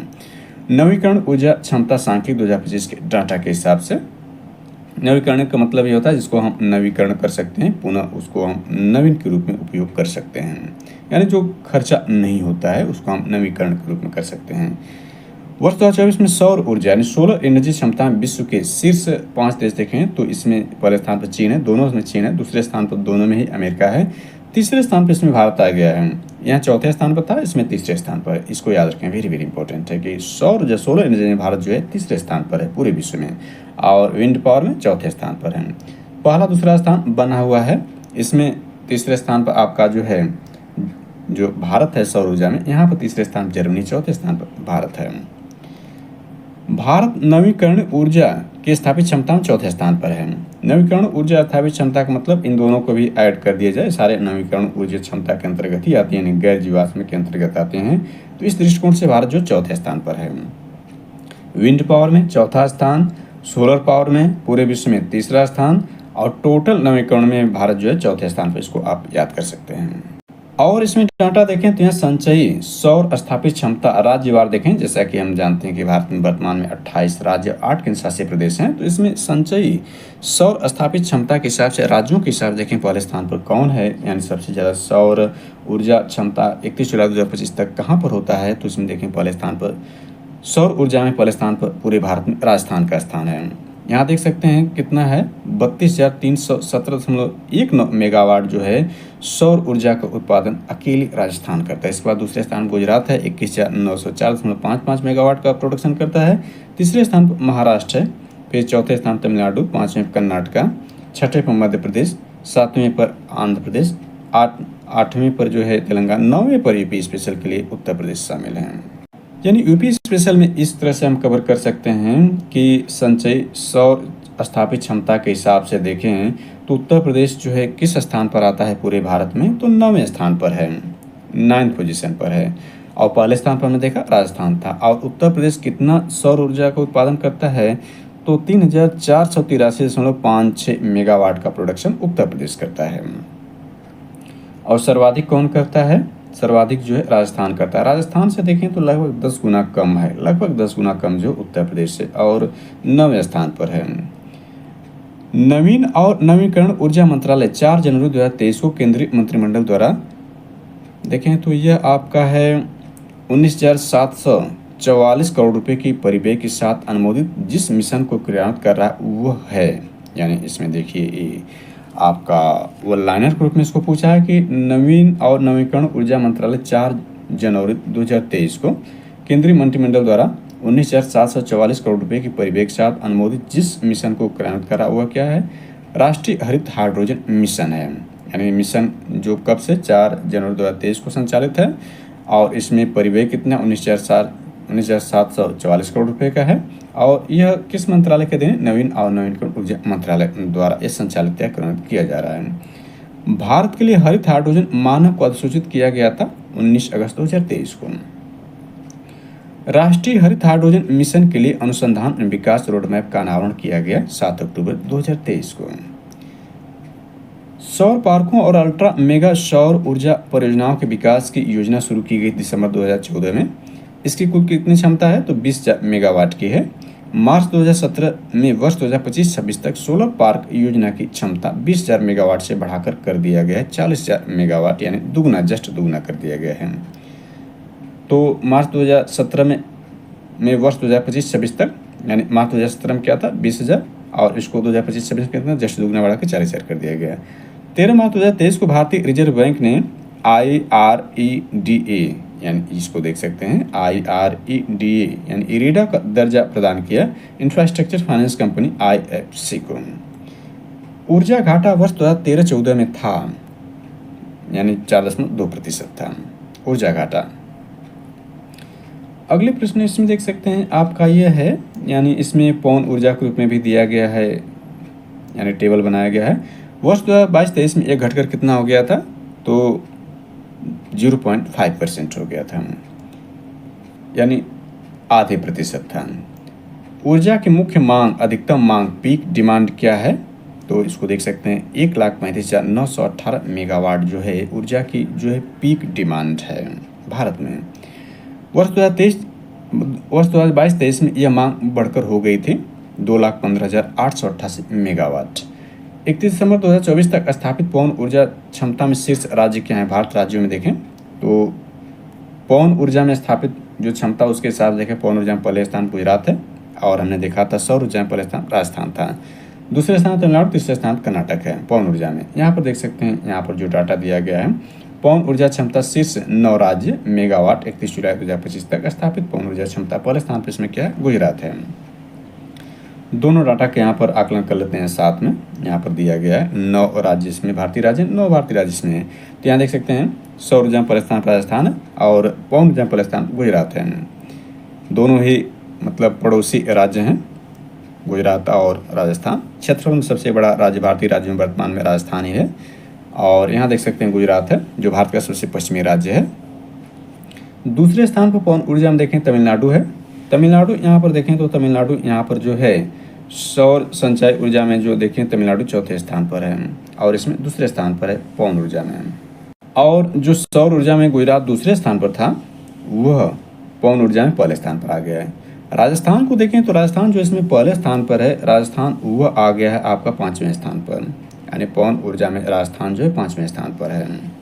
नवीकरण ऊर्जा क्षमता सांख्यिकी 2025 के डाटा के हिसाब से। नवीकरण का मतलब ये होता है जिसको हम नवीकरण कर सकते हैं, पुनः उसको हम नवीन के रूप में उपयोग कर सकते हैं, यानी जो खर्चा नहीं होता है उसको हम नवीकरण के रूप में कर सकते हैं। वर्ष 2024 में सौर ऊर्जा यानी सोलर एनर्जी क्षमता में विश्व के शीर्ष 5 देश देखें तो इसमें पहले स्थान पर चीन है, दोनों में चीन है, दूसरे स्थान पर दोनों में ही अमेरिका है, तीसरे स्थान पर इसमें भारत आ गया है। यहाँ चौथे स्थान पर था, इसमें तीसरे स्थान पर है। इसको याद रखें, वेरी वेरी इंपॉर्टेंट है कि सोलर एनर्जी में भारत जो है तीसरे स्थान पर है पूरे विश्व में, और विंड पावर में चौथे स्थान पर है। पहला दूसरा स्थान बना हुआ है, इसमें तीसरे स्थान पर आपका जो है जो भारत है सौर ऊर्जा में, यहाँ पर तीसरे स्थान पर जर्मनी, चौथे स्थान पर भारत है। भारत नवीकरण ऊर्जा की स्थापित क्षमता में चौथे स्थान पर है। नवीकरण ऊर्जा स्थापित क्षमता का मतलब इन दोनों को भी ऐड कर दिया जाए, सारे नवीकरण ऊर्जा क्षमता के अंतर्गत ही आती है, यानी गैर जीवाश्म के अंतर्गत आते हैं। तो इस दृष्टिकोण से भारत जो चौथे स्थान पर है। विंड पावर में चौथा स्थान, सोलर पावर में पूरे विश्व में तीसरा स्थान, और टोटल नवीकरण में भारत जो है चौथे स्थान पर। इसको आप याद कर सकते हैं। और इसमें डाटा देखें तो यहाँ संचयी सौर स्थापित क्षमता राज्यवार देखें, जैसा कि हम जानते हैं कि भारत में वर्तमान में 28 राज्य 8 केंद्र शासित प्रदेश हैं। तो इसमें संचयी सौर स्थापित क्षमता के हिसाब से राज्यों के हिसाब से देखें पहले स्थान पर कौन है, यानी सबसे ज़्यादा सौर ऊर्जा क्षमता 31 जुलाई 2025 तक कहाँ पर होता है। तो इसमें देखें पहले स्थान पर सौर ऊर्जा में पहले स्थान पर पूरे भारत में राजस्थान का स्थान है। यहाँ देख सकते हैं कितना है, 32,317.19 मेगावाट जो है सौर ऊर्जा का उत्पादन अकेले राजस्थान करता है। इसके बाद दूसरे स्थान गुजरात है, 21,904.55 मेगावाट का प्रोडक्शन करता है। तीसरे स्थान पर महाराष्ट्र है, फिर चौथे स्थान तमिलनाडु, पाँचवें पर कर्नाटका, छठे पर मध्य प्रदेश, सातवें पर आंध्र प्रदेश, आठवें पर जो है तेलंगाना, नौवें पर यूपी स्पेशल के लिए उत्तर प्रदेश शामिल हैं। यानी यूपी स्पेशल में इस तरह से हम कवर कर सकते हैं कि संचयी सौर स्थापित क्षमता के हिसाब से देखें तो उत्तर प्रदेश जो है किस स्थान पर आता है पूरे भारत में, तो 9वें स्थान पर है, 9th पोजीशन पर है। और पहले स्थान पर हमने देखा राजस्थान था। और उत्तर प्रदेश कितना सौर ऊर्जा का उत्पादन करता है, तो 3,483.56 मेगावाट का प्रोडक्शन उत्तर प्रदेश करता है। और सर्वाधिक कौन करता है, सर्वाधिक जो है राजस्थान करता है। राजस्थान से देखें तो लगभग 10 गुना कम है, लगभग 10 गुना कम जो उत्तर प्रदेश से, और 9वें स्थान पर है। नवीन और नवीकरण ऊर्जा मंत्रालय 4 जनवरी 2023 को केंद्रीय मंत्रिमंडल द्वारा देखें तो यह आपका है 19,744 करोड़ रुपए की परिव्यय के साथ अनुमोदित जिस मिशन को क्रियान्वित कर रहा है वह है, यानी इसमें देखिए आपका वो लाइनर के रूप में इसको पूछा है कि नवीन और नवीकरण ऊर्जा मंत्रालय 4 जनवरी 2023 को केंद्रीय मंत्रिमंडल द्वारा 19,744 करोड़ रुपए की परिव्यय के साथ अनुमोदित जिस मिशन को क्रियान्वित करा हुआ क्या है, राष्ट्रीय हरित हाइड्रोजन मिशन है। यानी मिशन जो कब से 4 जनवरी 2023 को संचालित है, और इसमें परिव्यय कितना 19,744 करोड़ रुपए का है। और यह किस मंत्रालय के दिन, नवीन और नवीकरण ऊर्जा मंत्रालय द्वारा यह संचालित या क्रियान्वित किया जा रहा है। भारत के लिए हरित हाइड्रोजन मानक को अधिसूचित किया गया था 19 अगस्त 2023 को। राष्ट्रीय हरित हाइड्रोजन मिशन के लिए अनुसंधान एवं विकास रोडमैप का अनावरण किया गया 7 अक्टूबर 2023 को। सौर पार्कों और अल्ट्रा मेगा सौर ऊर्जा परियोजनाओं के विकास की योजना शुरू की गई दिसंबर 2014 में। इसकी कुल कितनी क्षमता है, तो 20 मेगावाट की है। मार्च 2017 में वर्ष 2025-26 तक सोलर पार्क योजना की क्षमता 20,000 मेगावाट से बढ़ाकर कर दिया गया है 40,000 मेगावाट, यानी दुगना, जस्ट दुगना कर दिया गया है। तो मार्च 2017 में में वर्ष 2025-26 तक, यानी मार्च 2017 में क्या था 20,000 और इसको 2025-26 के अंदर जस्ट दुगना बढ़ा के 40,000 कर दिया गया। 13 मार्च 2023 को भारतीय रिजर्व बैंक ने IREDA यानी इसको देख सकते हैं IREDA यानी इरेडा का दर्जा प्रदान किया इंफ्रास्ट्रक्चर फाइनेंस कंपनी IFC को। ऊर्जा घाटा वर्ष 2013-14 में था, यानी 4.2% था ऊर्जा घाटा। अगले प्रश्न इसमें देख सकते हैं आपका यह है, यानी इसमें पवन ऊर्जा के रूप में भी दिया गया है, यानी टेबल बनाया गया है। वर्ष 2022-23 में यह घटकर कितना हो गया था, तो 0.5% हो गया था, यानी आधे प्रतिशत था। ऊर्जा की मुख्य मांग, अधिकतम मांग, पीक डिमांड क्या है, तो इसको देख सकते हैं 1,35,918 मेगावाट जो है ऊर्जा की जो है पीक डिमांड है भारत में। वर्ष 2022-23 में यह मांग बढ़कर हो गई थी 2,15,888 मेगावाट। 31 दिसंबर 2024 तक स्थापित पवन ऊर्जा क्षमता में शीर्ष राज्य क्या है भारत राज्यों में देखें तो पवन ऊर्जा में स्थापित जो क्षमता उसके हिसाब से देखें, पवन ऊर्जा में पहले स्थान गुजरात है और हमने देखा था सौर ऊर्जा में पहले स्थान राजस्थान था, दूसरे स्थान तमिलनाडु, तीसरे स्थान कर्नाटक है पवन ऊर्जा में। यहाँ पर देख सकते हैं, यहाँ पर जो डाटा दिया गया है पवन ऊर्जा क्षमता शीर्ष 9 राज्य मेगावाट 31 जुलाई 2025 तक स्थापित पवन ऊर्जा क्षमता पहले स्थान पर इसमें क्या है गुजरात है। दोनों डाटा के यहाँ पर आकलन कर लेते हैं साथ में। यहाँ पर दिया गया है 9 राज्य इसमें भारतीय राज्य, 9 भारतीय राज्य इसमें है। तो यहाँ देख सकते हैं सौर ऊर्जा में पहले स्थान राजस्थान और पवन ऊर्जा में पहले स्थान गुजरात है। दोनों ही मतलब पड़ोसी राज्य हैं गुजरात और राजस्थान। क्षेत्रफल में सबसे बड़ा राज्य भारतीय राज्यों में वर्तमान में राजस्थान ही है और यहाँ देख सकते हैं गुजरात है जो भारत का सबसे पश्चिमी राज्य है। दूसरे स्थान पर पवन ऊर्जा में देखें तमिलनाडु है। तमिलनाडु यहाँ पर देखें तो तमिलनाडु यहाँ पर जो है सौर संचय ऊर्जा में जो देखें तमिलनाडु चौथे स्थान पर है और इसमें दूसरे स्थान पर है पवन ऊर्जा में। और जो सौर ऊर्जा में गुजरात दूसरे स्थान पर था वह पवन ऊर्जा में पहले स्थान पर आ गया है। राजस्थान को देखें तो राजस्थान जो इसमें पहले स्थान पर है, राजस्थान वह आ गया है आपका 5वें स्थान पर, यानी पवन ऊर्जा में राजस्थान जो है 5वें स्थान पर है।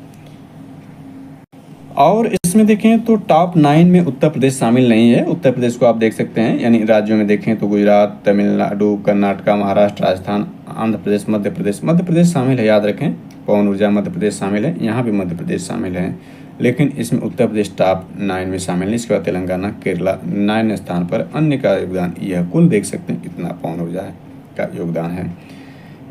और इसमें देखें तो टॉप 9 में उत्तर प्रदेश शामिल नहीं है। उत्तर प्रदेश को आप देख सकते हैं, यानी राज्यों में देखें तो गुजरात, तमिलनाडु, कर्नाटक, महाराष्ट्र, राजस्थान, आंध्र प्रदेश, मध्य प्रदेश। मध्य प्रदेश शामिल है, याद रखें पवन ऊर्जा मध्य प्रदेश शामिल है, यहाँ भी मध्य प्रदेश शामिल है, लेकिन इसमें उत्तर प्रदेश टॉप 9 में शामिल है। इसके बाद तेलंगाना, केरला 9वें स्थान पर। अन्य का योगदान यह कुल देख सकते हैं इतना पवन ऊर्जा का योगदान है।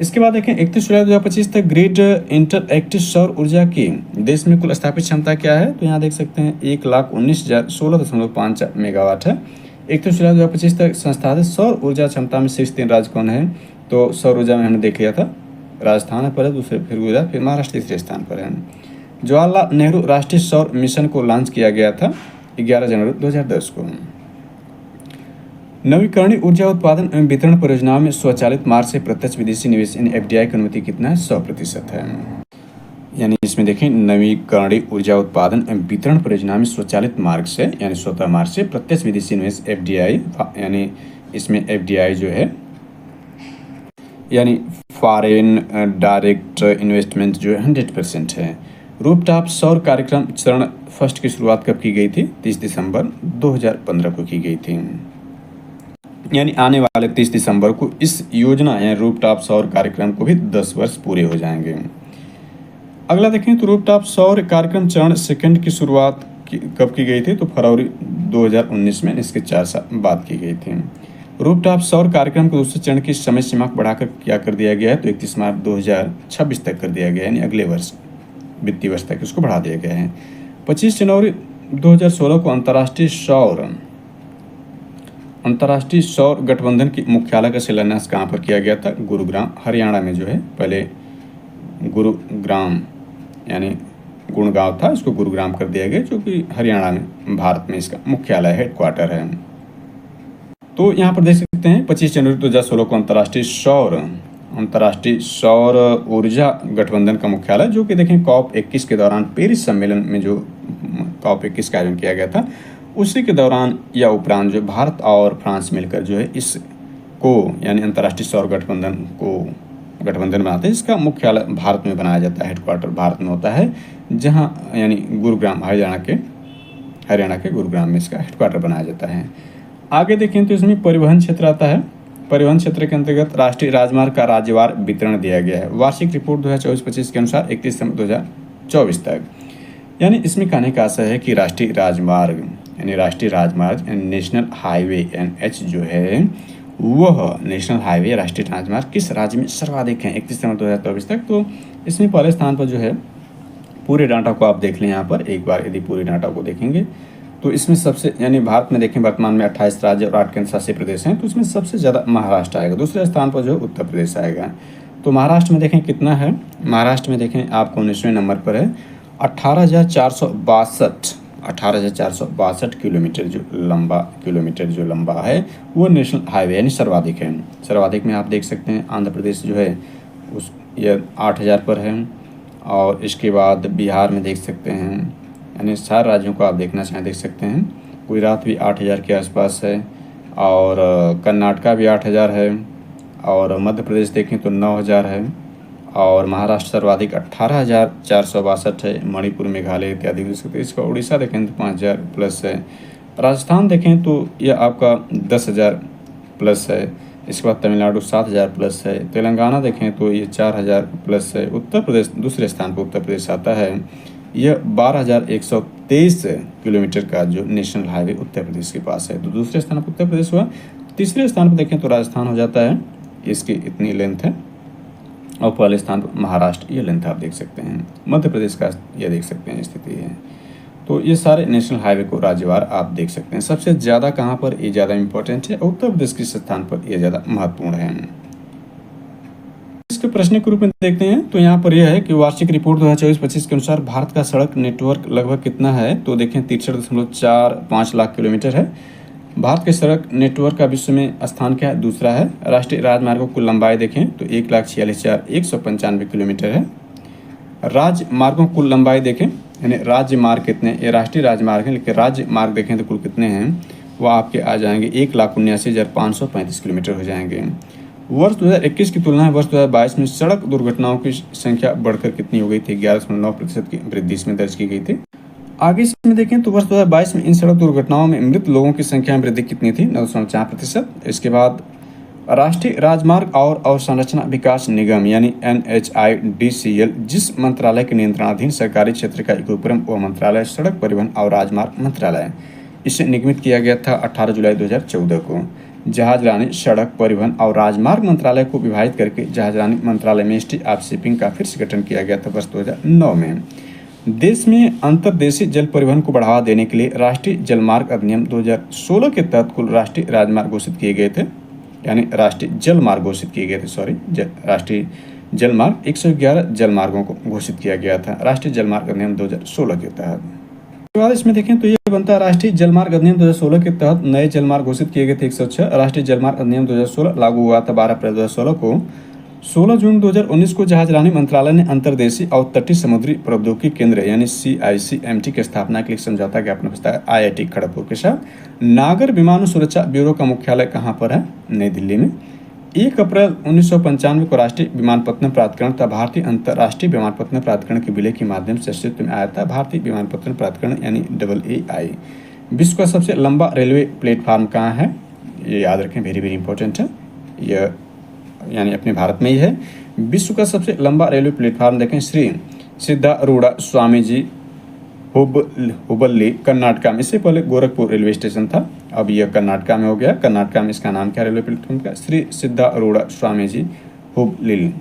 इसके बाद देखें 31 जुलाई 2025 तक ग्रिड इंटरएक्टिव सौर ऊर्जा की देश में कुल स्थापित क्षमता क्या है, तो यहाँ देख सकते हैं 1,19,016.5 मेगावाट है। 31 जुलाई 2025 तक संस्थापित सौर ऊर्जा क्षमता में शीर्ष 3 राज्य कौन है, तो सौर ऊर्जा में हमने देख लिया था राजस्थान पर है, दूसरे फिर गुजरात, फिर महाराष्ट्र तीसरे स्थान पर है। जवाहरलाल नेहरू राष्ट्रीय सौर मिशन को लॉन्च किया गया था 11 जनवरी 2010 को। नवीकरणीय ऊर्जा उत्पादन एवं वितरण परियोजनाओं में स्वचालित मार्ग से प्रत्यक्ष विदेशी निवेश FDI की अनुमति कितना है, 100% है। यानी इसमें देखें नवीकरणीय ऊर्जा उत्पादन एवं वितरण परियोजना में स्वचालित मार्ग से यानी स्वतः मार्ग से प्रत्यक्ष विदेशी निवेश FDI, यानी इसमें FDI जो है यानी फॉरेन डायरेक्ट इन्वेस्टमेंट जो है 100% है। रूफटॉप सौर कार्यक्रम चरण फर्स्ट की शुरुआत कब की गई थी, 30 दिसंबर 2015 को की गई थी। यानी आने वाले 30 दिसंबर को इस योजना यानी रूफटॉप सौर कार्यक्रम को भी 10 वर्ष पूरे हो जाएंगे। अगला देखें तो रूफटॉप सौर कार्यक्रम चरण सेकंड की शुरुआत कब की गई थी, तो फरवरी 2019 में, इसके 4 साल बाद की गई थी। रूफटॉप सौर कार्यक्रम के दूसरे चरण की समय सीमा को बढ़ाकर क्या कर दिया गया है, तो 31 मार्च 2026 तक कर दिया गया है, यानी अगले वर्ष वित्तीय वर्ष तक इसको बढ़ा दिया गया है। 25 जनवरी 2016 को अंतर्राष्ट्रीय सौर गठबंधन की मुख्यालय का शिलान्यास कहाँ पर किया गया था, गुरुग्राम, हरियाणा में जो है, पहले गुरुग्राम यानी गुड़गांव था, इसको गुरुग्राम कर दिया गया, जो कि हरियाणा में भारत में इसका मुख्यालय हेडक्वार्टर है। तो यहाँ पर देख सकते हैं 25 जनवरी 2016 को अंतर्राष्ट्रीय सौर ऊर्जा गठबंधन का मुख्यालय, जो कि देखें COP21 के दौरान पेरिस सम्मेलन में जो COP21 का आयोजन किया गया था उसी के दौरान या उपरांत जो भारत और फ्रांस मिलकर जो है इसको यानी अंतर्राष्ट्रीय सौर गठबंधन बनाते हैं। इसका मुख्यालय भारत में बनाया जाता है, हेडक्वार्टर भारत में होता है, जहाँ यानी गुरुग्राम हरियाणा के गुरुग्राम में इसका हेडक्वार्टर बनाया जाता है। आगे देखें तो इसमें परिवहन क्षेत्र आता है। परिवहन क्षेत्र के अंतर्गत राष्ट्रीय राजमार्ग का राज्यवार वितरण दिया गया है। वार्षिक रिपोर्ट 2024-25 के अनुसार 31 दिसंबर 2024 तक। यानी इसमें कहने का आशय है कि राष्ट्रीय राजमार्ग यानी नेशनल हाईवे NH जो है वह नेशनल हाईवे राष्ट्रीय राजमार्ग किस राज्य में सर्वाधिक है 31 दिसंबर 2024 तक। तो इसमें पहले स्थान पर जो है, पूरे डाटा को आप देख लें यहाँ पर एक बार, यदि पूरे डाटा को देखेंगे तो इसमें सबसे, यानी भारत में देखें वर्तमान में 28 राज्य और 8 केंद्र शासित प्रदेश हैं, तो इसमें सबसे ज़्यादा महाराष्ट्र आएगा। दूसरे स्थान पर जो उत्तर प्रदेश आएगा। तो महाराष्ट्र में देखें कितना है, महाराष्ट्र में देखें आपको 19वें नंबर पर है 18,462 किलोमीटर जो लंबा है वो नेशनल हाईवे यानी सर्वाधिक है। सर्वाधिक में आप देख सकते हैं आंध्र प्रदेश जो है उस ये 8,000 पर है, और इसके बाद बिहार में देख सकते हैं, यानी 4 राज्यों को आप देखना चाहें देख सकते हैं। गुजरात भी 8,000 के आसपास है, और कर्नाटका भी 8,000 है, और मध्य प्रदेश देखें तो 9,000 है, और महाराष्ट्र सर्वाधिक 18,462 है। मणिपुर, मेघालय इत्यादि देख सकते हैं। इसका उड़ीसा देखें तो 5,000 प्लस है। राजस्थान देखें तो यह आपका 10,000 प्लस है। इसके बाद तमिलनाडु 7,000 प्लस है। तेलंगाना देखें तो ये 4,000 प्लस है। उत्तर प्रदेश दूसरे स्थान पर उत्तर प्रदेश आता है, यह 12,123 किलोमीटर का जो नेशनल हाईवे उत्तर प्रदेश के पास है। तो दूसरे स्थान पर उत्तर प्रदेश हुआ। तीसरे स्थान पर देखें तो राजस्थान हो जाता है, इसकी इतनी लेंथ है, और पहले स्थान पर महाराष्ट्र, ये लेंथ आप देख सकते हैं। मध्य प्रदेश का ये देख सकते हैं स्थिति है। तो ये सारे नेशनल हाईवे को राज्यवार आप देख सकते हैं। सबसे ज़्यादा कहाँ पर ये ज़्यादा इंपॉर्टेंट है, उत्तर प्रदेश के स्थान पर ये ज़्यादा महत्वपूर्ण है। इसके प्रश्न के रूप में देखते हैं तो यहाँ पर यह है कि वार्षिक रिपोर्ट 2024-25 के अनुसार भारत का सड़क नेटवर्क लगभग कितना है। तो देखें 63.45 लाख किलोमीटर है। भारत के सड़क नेटवर्क का विश्व में स्थान क्या है, दूसरा है। राष्ट्रीय राजमार्गों की लंबाई देखें तो 1,46,195 किलोमीटर है। राज्य मार्गों की कुल लंबाई देखें, यानी राज्य मार्ग कितने, ये राष्ट्रीय राजमार्ग हैं, लेकिन राज्य मार्ग देखें तो कुल कितने हैं, वो आपके आ जाएंगे 1,79,535 किलोमीटर हो जाएंगे। वर्ष 2021 की तुलना में वर्ष 2022 में सड़क दुर्घटनाओं की संख्या बढ़कर कितनी हो गई थी, 11.9% की वृद्धि इसमें दर्ज की गई थी। आगे इसमें देखें तो वर्ष 2022 में इन सड़क दुर्घटनाओं में मृत लोगों की संख्या में वृद्धि कितनी थी, 9.4%। इसके बाद राष्ट्रीय राजमार्ग और अवसंरचना विकास निगम यानी NHIDCL जिस मंत्रालय के नियंत्रणाधीन सरकारी क्षेत्र का एक उपक्रम व मंत्रालय सड़क परिवहन और राजमार्ग मंत्रालय, इसे निगमित किया गया था 18 जुलाई 2014 को। जहाजरानी सड़क परिवहन और राजमार्ग मंत्रालय को विभाजित करके जहाजरानी मंत्रालय मिनिस्ट्री ऑफ शिपिंग का फिर से गठन किया गया था वर्ष 2009 में। देश में अंतर्देशीय जल परिवहन को बढ़ावा देने के लिए राष्ट्रीय जलमार्ग अधिनियम 2016 के तहत कुल राष्ट्रीय राजमार्ग घोषित किए गए थे, यानी राष्ट्रीय जलमार्ग घोषित किए गए थे, राष्ट्रीय जलमार्ग 111 जलमार्गों को घोषित किया गया था राष्ट्रीय जलमार्ग अधिनियम 2016 के तहत। उसके बाद इसमें देखें तो ये बनता है राष्ट्रीय जलमार्ग अधिनियम 2016 के तहत नए जलमार्ग घोषित किए गए थे 106। राष्ट्रीय जलमार्ग अधिनियम 2016 लागू हुआ था 12 अप्रैल 2016 को। 16 जून 2019 को जहाजरानी मंत्रालय ने अंतर्देशीय और तटीय समुद्री प्रौद्योगिकी केंद्र यानी CICMT की स्थापना के लिए समझौता ज्ञापन प्रस्ताव IIT खड़गपुर के साथ। नागर विमानन सुरक्षा ब्यूरो का मुख्यालय कहाँ पर है, नई दिल्ली में। 1 अप्रैल 1995 को राष्ट्रीय विमानपत्तन प्राधिकरण तथा भारतीय अंतर्राष्ट्रीय विमानपत्तन प्राधिकरण के विलय के माध्यम से अस्तित्व में आया था भारतीय विमानपत्तन प्राधिकरण यानी AAI। विश्व का सबसे लंबा रेलवे प्लेटफार्म कहाँ है, ये याद रखें, वेरी वेरी इंपॉर्टेंट है, यह यानी अपने भारत में ही है। विश्व का सबसे लंबा रेलवे प्लेटफार्म देखें श्री सिद्धारूढ़ा स्वामी जी हुबल्ली कर्नाटका में। इससे पहले गोरखपुर रेलवे स्टेशन था, अब यह कर्नाटका में हो गया। कर्नाटका में इसका नाम क्या रेलवे प्लेटफार्म का, श्री सिद्धारूढ़ा स्वामी जी हुबल्ली।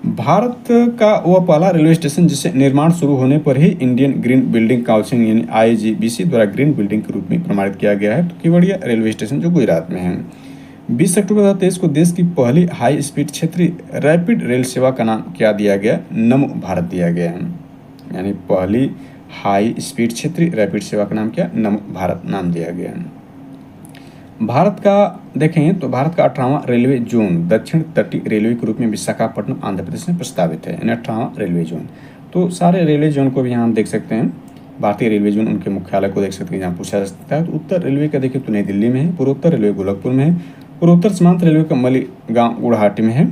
भारत का वह पहला रेलवे स्टेशन जिसे निर्माण शुरू होने पर ही इंडियन ग्रीन बिल्डिंग काउंसिल यानी IGBC द्वारा ग्रीन बिल्डिंग के रूप में प्रमाणित किया गया है। तो केवड़िया रेलवे स्टेशन जो गुजरात में है। 20 अक्टूबर 2023 को देश की पहली हाई स्पीड क्षेत्रीय रैपिड रेल सेवा का नाम क्या दिया गया, नमो भारत दिया गया है। यानी पहली हाई स्पीड क्षेत्रीय रैपिड सेवा का नाम क्या, नमो भारत नाम दिया गया है। भारत का देखें तो भारत का 18वां रेलवे जोन दक्षिण तटीय रेलवे के रूप में विशाखापट्टनम आंध्र प्रदेश में प्रस्तावित है, यानी 18वां रेलवे जोन। तो सारे रेलवे जोन को भी यहाँ हम देख सकते हैं। भारतीय रेलवे जोन उनके मुख्यालय को देख सकते हैं, जहाँ पूछा जा सकता है। तो उत्तर रेलवे का देखें तो नई दिल्ली में है, पूर्वोत्तर रेलवे गोरखपुर में है, पूर्वोत्तर सीमांत रेलवे का मलीगांव गुवाहाटी में है,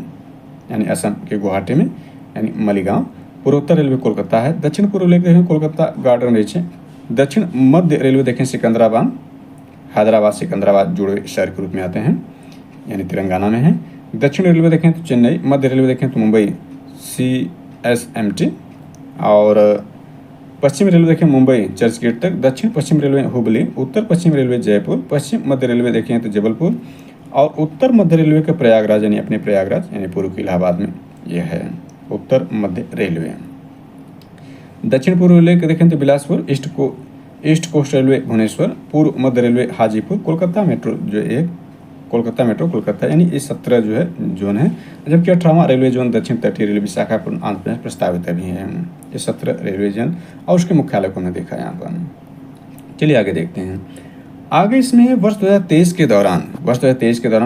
यानी असम के गुवाहाटी में यानी मलीगांव। पूर्वोत्तर रेलवे कोलकाता है। दक्षिण पूर्व रेलवे देखें कोलकाता गार्डन रीच है। दक्षिण मध्य रेलवे देखें सिकंदराबाद, हैदराबाद सिकंदराबाद जुड़े शहर के रूप में आते हैं, यानी तेलंगाना में है। दक्षिण रेलवे देखें तो चेन्नई, मध्य रेलवे देखें तो मुंबई CSMT, और पश्चिम रेलवे देखें मुंबई चर्च गेट तक, दक्षिण पश्चिम रेलवे हुबली, उत्तर पश्चिम रेलवे जयपुर, पश्चिम मध्य रेलवे देखें तो जबलपुर, और उत्तर मध्य रेलवे का प्रयागराज यानी अपने प्रयागराज यानी पूर्व के इलाहाबाद में यह है उत्तर मध्य रेलवे। दक्षिण पूर्व रेलवे के देखें तो Bilaspur, east coast railway Bhubaneswar, पूर्व मध्य रेलवे हाजीपुर, कोलकाता मेट्रो जो एक कोलकाता मेट्रो कोलकाता, यानी ये 17 जो है जोन है, जबकि 18वां रेलवे जोन दक्षिण तटीय रेलवे विशाखापट्टनम आंध्र प्रदेश प्रस्तावित अभी है। ये 17 रेलवे जोन और उसके मुख्यालय को हमने देखा यहाँ पर। चलिए आगे देखते हैं। आगे इसमें वर्ष 2023 के दौरान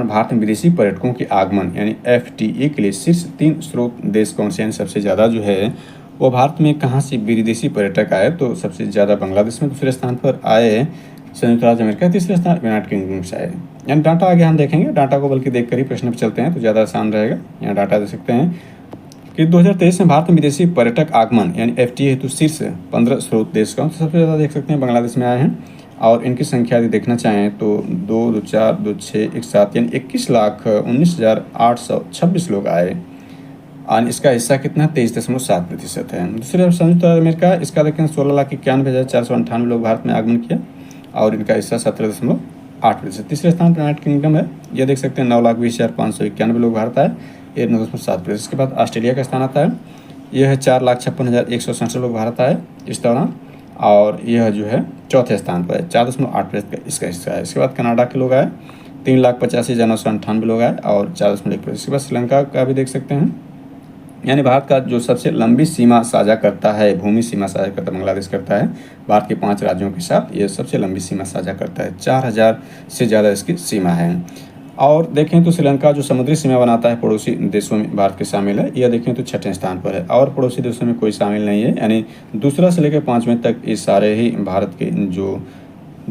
भारत में विदेशी पर्यटकों के आगमन यानी FTA के लिए शीर्ष 3 स्रोत देश कौन से हैं? सबसे ज़्यादा जो है वो भारत में कहाँ से विदेशी पर्यटक आए? तो सबसे ज़्यादा बांग्लादेश में दूसरे स्थान पर आए, संयुक्त राज्य अमेरिका तीसरे स्थान यूनाइटेड किंगडम से आए। यानी डाटा आगे हम देखेंगे, डाटा को बल्कि देखकर ही प्रश्न पर चलते हैं तो ज़्यादा आसान रहेगा। यहाँ डाटा दे सकते हैं कि 2023 में भारत में विदेशी पर्यटक आगमन यानी FTA हेतु शीर्ष 15 स्रोत देश कौन? सबसे ज़्यादा देख सकते हैं बांग्लादेश में आए हैं, और इनकी संख्या यदि देखना चाहें तो 2, 2, 4, 2, 6, 1, 7 यानी 21,19,826 लोग आए, और इसका हिस्सा कितना 23.7% है। दूसरी तरफ संयुक्त राज्य अमेरिका, इसका देखें 16,91,498 लोग भारत में आगमन किया, और इनका हिस्सा 17.8%। तीसरे स्थान पर यूनाइटेड किंगडम है, यह देख सकते हैं 9,20,591 लोग भारत आए, ये 9.7%। इसके बाद ऑस्ट्रेलिया का स्थान आता है, यह है 4,56,167 लोग भारत आए इस दौरान, और यह जो है चौथे स्थान पर है, 4.8% का इसका हिस्सा है। इसके बाद कनाडा के लोग आए, 3,85,998 लोग आए और 4.1%। इसके बाद श्रीलंका का भी देख सकते हैं, यानी भारत का जो सबसे लंबी सीमा साझा करता है, भूमि सीमा साझा करता है, बांग्लादेश करता है भारत के 5 राज्यों के साथ, ये सबसे लंबी सीमा साझा करता है, 4,000 से ज़्यादा इसकी सीमा है। और देखें तो श्रीलंका जो समुद्री सीमा बनाता है पड़ोसी देशों में भारत के शामिल है, यह देखें तो 6ठे स्थान पर है, और पड़ोसी देशों में कोई शामिल नहीं है, यानी दूसरा से लेकर 5वें तक ये सारे ही भारत के जो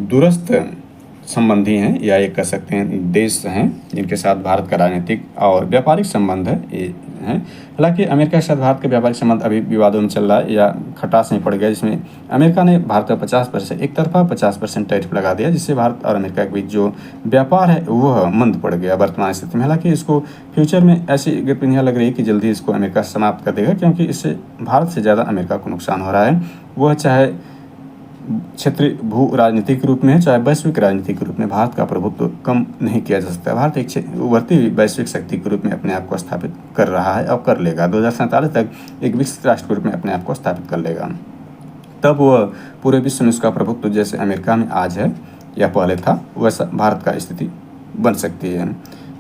दूरस्थ संबंधी हैं या ये कह सकते हैं देश हैं जिनके साथ भारत का राजनीतिक और व्यापारिक संबंध है ये हैं। हालांकि अमेरिका के साथ भारत के व्यापारिक संबंध अभी विवादों में चल रहा है या खटास में पड़ गया, जिसमें अमेरिका ने भारत पर 50% एक तरफा 50% टैरिफ लगा दिया, जिससे भारत और अमेरिका के बीच जो व्यापार है वह मंद पड़ गया वर्तमान स्थिति में। हालांकि इसको फ्यूचर में ऐसी गतिविधियाँ लग रही है कि जल्दी इसको अमेरिका समाप्त कर देगा, क्योंकि इससे भारत से ज़्यादा अमेरिका को नुकसान हो रहा है, वह चाहे क्षेत्रीय भू राजनीतिक के रूप में है चाहे वैश्विक राजनीतिक के रूप में। भारत का प्रभुत्व कम नहीं किया जा सकता। भारत एक उभरती हुई वैश्विक शक्ति के रूप में अपने आप को स्थापित कर रहा है और कर लेगा। 2047 तक एक विकसित राष्ट्र के रूप में अपने आप को स्थापित कर लेगा। तब वह पूरे विश्व में उसका प्रभुत्व जैसे अमेरिका में आज है या पहले था, वैसा भारत का स्थिति बन सकती है।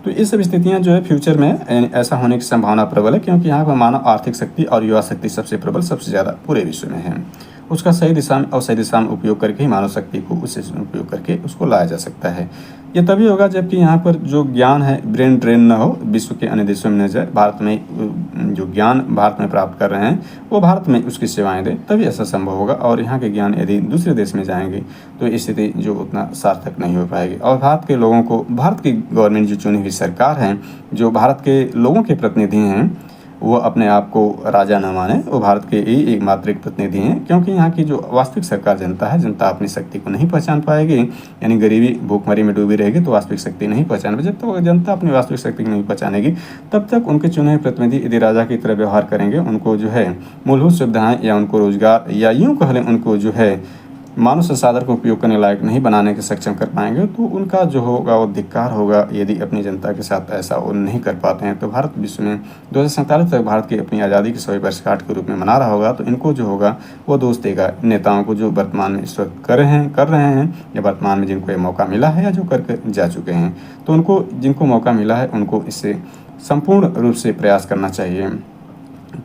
तो ये सब स्थितियाँ जो है फ्यूचर में ऐसा होने की संभावना प्रबल है, क्योंकि यहाँ पर मानव आर्थिक शक्ति और युवा शक्ति सबसे प्रबल, सबसे ज़्यादा पूरे विश्व में है। उसका सही दिशा में और सही दिशा में उपयोग करके ही मानव शक्ति को उससे उपयोग करके उसको लाया जा सकता है। ये तभी होगा जबकि यहाँ पर जो ज्ञान है ब्रेन ड्रेन न हो, विश्व के अन्य देशों में न जाए। भारत में जो ज्ञान भारत में प्राप्त कर रहे हैं वो भारत में उसकी सेवाएं दें, तभी ऐसा संभव होगा। और यहाँ के ज्ञान यदि दूसरे देश में जाएंगे तो स्थिति जो उतना सार्थक नहीं हो पाएगी। और भारत के लोगों को, भारत की गवर्नमेंट जो चुनी हुई सरकार है, जो भारत के लोगों के प्रतिनिधि हैं, वो अपने आप को राजा न माने, वो भारत के ही एक मात्र प्रतिनिधि हैं। क्योंकि यहाँ की जो वास्तविक सरकार जनता है, जनता अपनी शक्ति को नहीं पहचान पाएगी, यानी गरीबी भूखमरी में डूबी रहेगी तो वास्तविक शक्ति नहीं पहचान पाएगी। जब तक जनता अपनी वास्तविक शक्ति को नहीं पहचानेगी तब तक उनके चुने हुए प्रतिनिधि यदि राजा की तरह व्यवहार करेंगे, उनको जो है मूलभूत सुविधाएँ या उनको रोजगार या यूँ कह लें उनको जो है मानव संसाधन को उपयोग करने लायक नहीं बनाने के सक्षम कर पाएंगे, तो उनका जो होगा वो धिक्कार होगा। यदि अपनी जनता के साथ ऐसा वो नहीं कर पाते हैं तो भारत विश्व में 2047 तक भारत की अपनी आज़ादी की 100वीं वर्षगांठ के रूप में मना रहा होगा, तो इनको जो होगा वो दोष देगा नेताओं को जो वर्तमान में इस वक्त कर रहे हैं या वर्तमान में जिनको ये मौका मिला है या जो करके जा चुके हैं। तो उनको जिनको मौका मिला है उनको इससे संपूर्ण रूप से प्रयास करना चाहिए,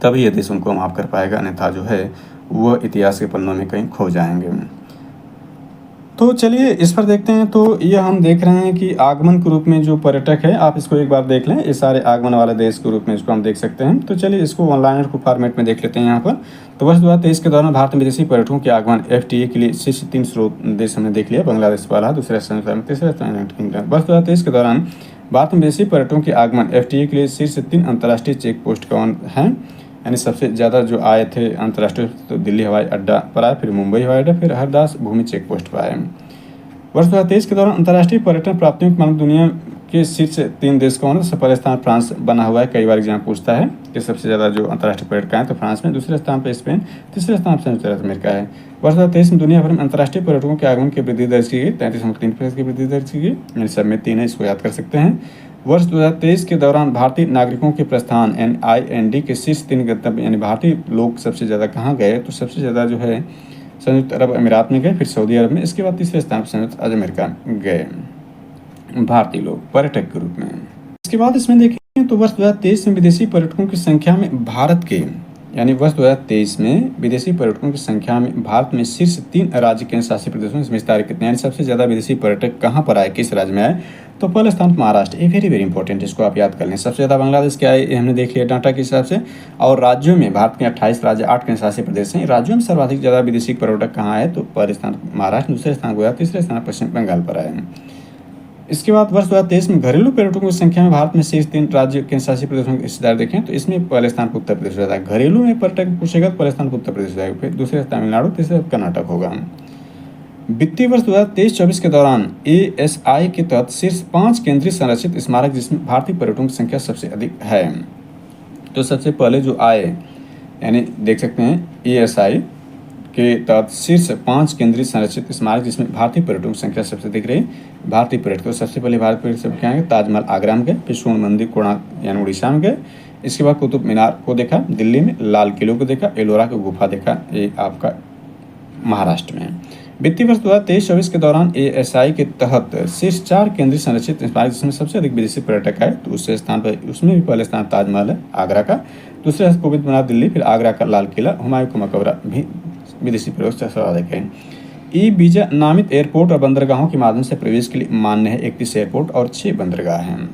तभी ये देश उनको माफ़ कर पाएगा, अन्यथा जो है वह इतिहास के पन्नों में कहीं खो जाएंगे। तो चलिए इस पर देखते हैं। तो ये हम देख रहे हैं कि आगमन के रूप में जो पर्यटक है, आप इसको एक बार देख लें, ये सारे आगमन वाले देश के रूप में इसको हम देख सकते हैं। तो चलिए इसको ऑनलाइन और फॉर्मेट में देख लेते हैं यहाँ पर। तो वर्ष 2023 के दौरान भारत में विदेशी पर्यटकों के आगमन FTA के लिए शीर्ष 3 स्रोत देश हमने देख लिया। बांग्लादेश पहला, दूसरा तीसरा यूनाइटेड किंगडम। वर्ष 2023 के दौरान भारत में विदेशी पर्यटकों के आगमन FTA के लिए शीर्ष 3 अंतर्राष्ट्रीय चेक पोस्ट कौन हैं? यानी सबसे ज़्यादा जो आए थे अंतर्राष्ट्रीय, तो दिल्ली हवाई अड्डा पर आए, फिर मुंबई हवाई अड्डा, फिर हरदास भूमि चेक पोस्ट पर आए। वर्ष 2023 के दौरान अंतर्राष्ट्रीय पर्यटन प्राप्तियों के मामले दुनिया के शीर्ष 3 देश कौन है? पहले स्थान फ्रांस बना हुआ है, कई बार एग्जाम पूछता है कि सबसे ज़्यादा जो अंतर्राष्ट्रीय पर्यटक हैं तो फ्रांस में, दूसरे स्थान पर स्पेन, तीसरे स्थान पर संयुक्त अरब अमेरिका है। वर्ष 2023 में दुनिया भर में अंतर्राष्ट्रीय पर्यटकों के आगमन की वृद्धि दर्ज की गई, 33.3% की वृद्धि दर्ज की गई, यानी सब में 3 है, इसको याद कर सकते हैं। वर्ष 2023 के दौरान भारतीय नागरिकों के प्रस्थान NIND के शीर्ष 3 गंतव्य, यानी भारतीय लोग सबसे ज़्यादा कहाँ गए? तो सबसे ज़्यादा जो है संयुक्त अरब अमीरात में गए, फिर सऊदी अरब में, इसके बाद तीसरे स्थान पर संयुक्त अरब अमेरिका गए भारतीय लोग पर्यटक के रूप में। इसके बाद इसमें देखें तो वर्ष 2023 में विदेशी पर्यटकों की संख्या में भारत के, यानी वर्ष 2023 में विदेशी पर्यटकों की संख्या में भारत में शीर्ष 3 राज्य केंद्र शासित प्रदेशों में विस्तार कितने, यानी सबसे ज़्यादा विदेशी पर्यटक कहाँ पर आए, किस राज्य में आए? तो पहले स्थान पर महाराष्ट्र। ये वेरी इंपॉर्टेंट, इसको आप याद कर लें। सबसे ज़्यादा बांग्लादेश के आए, हमने देख लिया डाटा के हिसाब से। और राज्यों में भारत के 28 राज्य, 8 केंद्र शासित प्रदेश हैं। राज्यों में सर्वाधिक ज़्यादा विदेशी पर्यटक कहाँ आए? तो पहले स्थान महाराष्ट्र, दूसरे स्थान गुजरात, तीसरे स्थान पश्चिम बंगाल पर आए हैं। इसके बाद वर्ष 2023 में घरेलू पर्यटकों की संख्या में भारत में शीर्ष 3 राज्य केंद्र शासित प्रदेशों की हिस्सेदार देखें तो इसमें पहले स्थान पर उत्तर प्रदेश रहता है। घरेलू में पर्यटक पूछेगा तो पहले स्थान पर उत्तर प्रदेश जाएगा, फिर दूसरे तमिलनाडु, तीसरे कर्नाटक होगा। वित्तीय वर्ष 2023-24 के दौरान ASI के तहत शीर्ष 5 केंद्रीय संरक्षित स्मारक जिसमें भारतीय पर्यटकों की संख्या सबसे अधिक है। तो सबसे पहले जो आए, यानी देख सकते हैं ASI के तहत शीर्ष 5 केंद्रीय संरक्षित स्मारक जिसमें भारतीय पर्यटकों की संख्या सबसे दिख रही। भारतीय पर्यटकों सबसे पहले भारतीय पर्यटक क्या है? ताजमहल आगरा में गए, फिर स्वर्ण मंदिर कोणार्क यानी उड़ीसा में गए, इसके बाद कुतुब मीनार को देखा दिल्ली में, लाल किले को देखा, एलोरा की गुफा देखा, ये आपका महाराष्ट्र में। वित्तीय वर्ष 2023-24 के दौरान ASI के तहत शीर्ष 4 केंद्रीय संरक्षित स्मारक जिसमें सबसे अधिक विदेशी पर्यटक आए, तो उससे स्थान पर उसमें भी पहले स्थान ताजमहल है आगरा का, दूसरे कुतुब मीनार दिल्ली, फिर आगरा का लाल किला, हुमायूं का मकबरा भी विदेशी पर्यटक से सर्वाधिक है। ई वीजा नामित एयरपोर्ट और बंदरगाहों के माध्यम से प्रवेश के लिए मान्य है 31 एयरपोर्ट और 6 बंदरगाह हैं।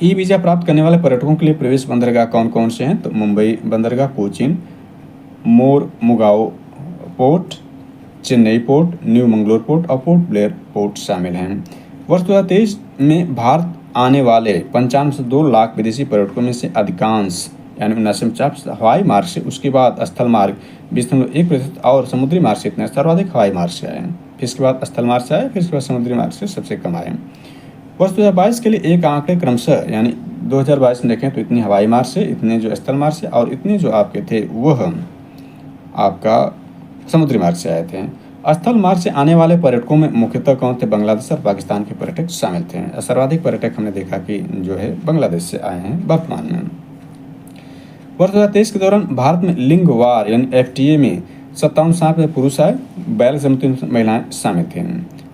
ई वीजा प्राप्त करने वाले पर्यटकों के लिए प्रवेश बंदरगाह कौन कौन से हैं? तो मुंबई बंदरगाह, Cochin, Mormugao port, Chennai port, new Mangalore port और पोर्ट ब्लेयर पोर्ट शामिल हैं। वर्ष 2023 में भारत आने वाले 95 से 2 लाख विदेशी पर्यटकों में से अधिकांश, यानी 79 हवाई मार्ग से, उसके बाद स्थल मार्ग 20.1% और समुद्री मार्ग से इतने सर्वाधिक हवाई मार्ग से आए हैं, फिर इसके बाद स्थल मार्ग से आए, फिर इसके बाद समुद्री मार्ग से सबसे कम आए। वर्ष 2022 के लिए एक आंकड़े क्रमशः, यानी 2022 में देखें तो इतने हवाई मार्ग से, इतने जो स्थल मार्ग से और इतने जो आपके थे वह आपका समुद्री मार्ग से आए थे। स्थल मार्ग से आने वाले पर्यटकों में मुख्यतः कौन थे? बांग्लादेश और पाकिस्तान के पर्यटक शामिल थे। सर्वाधिक पर्यटक हमने देखा कि जो है बांग्लादेश से आए हैं वर्तमान में। वर्ष 2023 के दौरान भारत में लिंगवार यानी FTA में 57% पुरुष आए, 42% महिलाएं शामिल थे।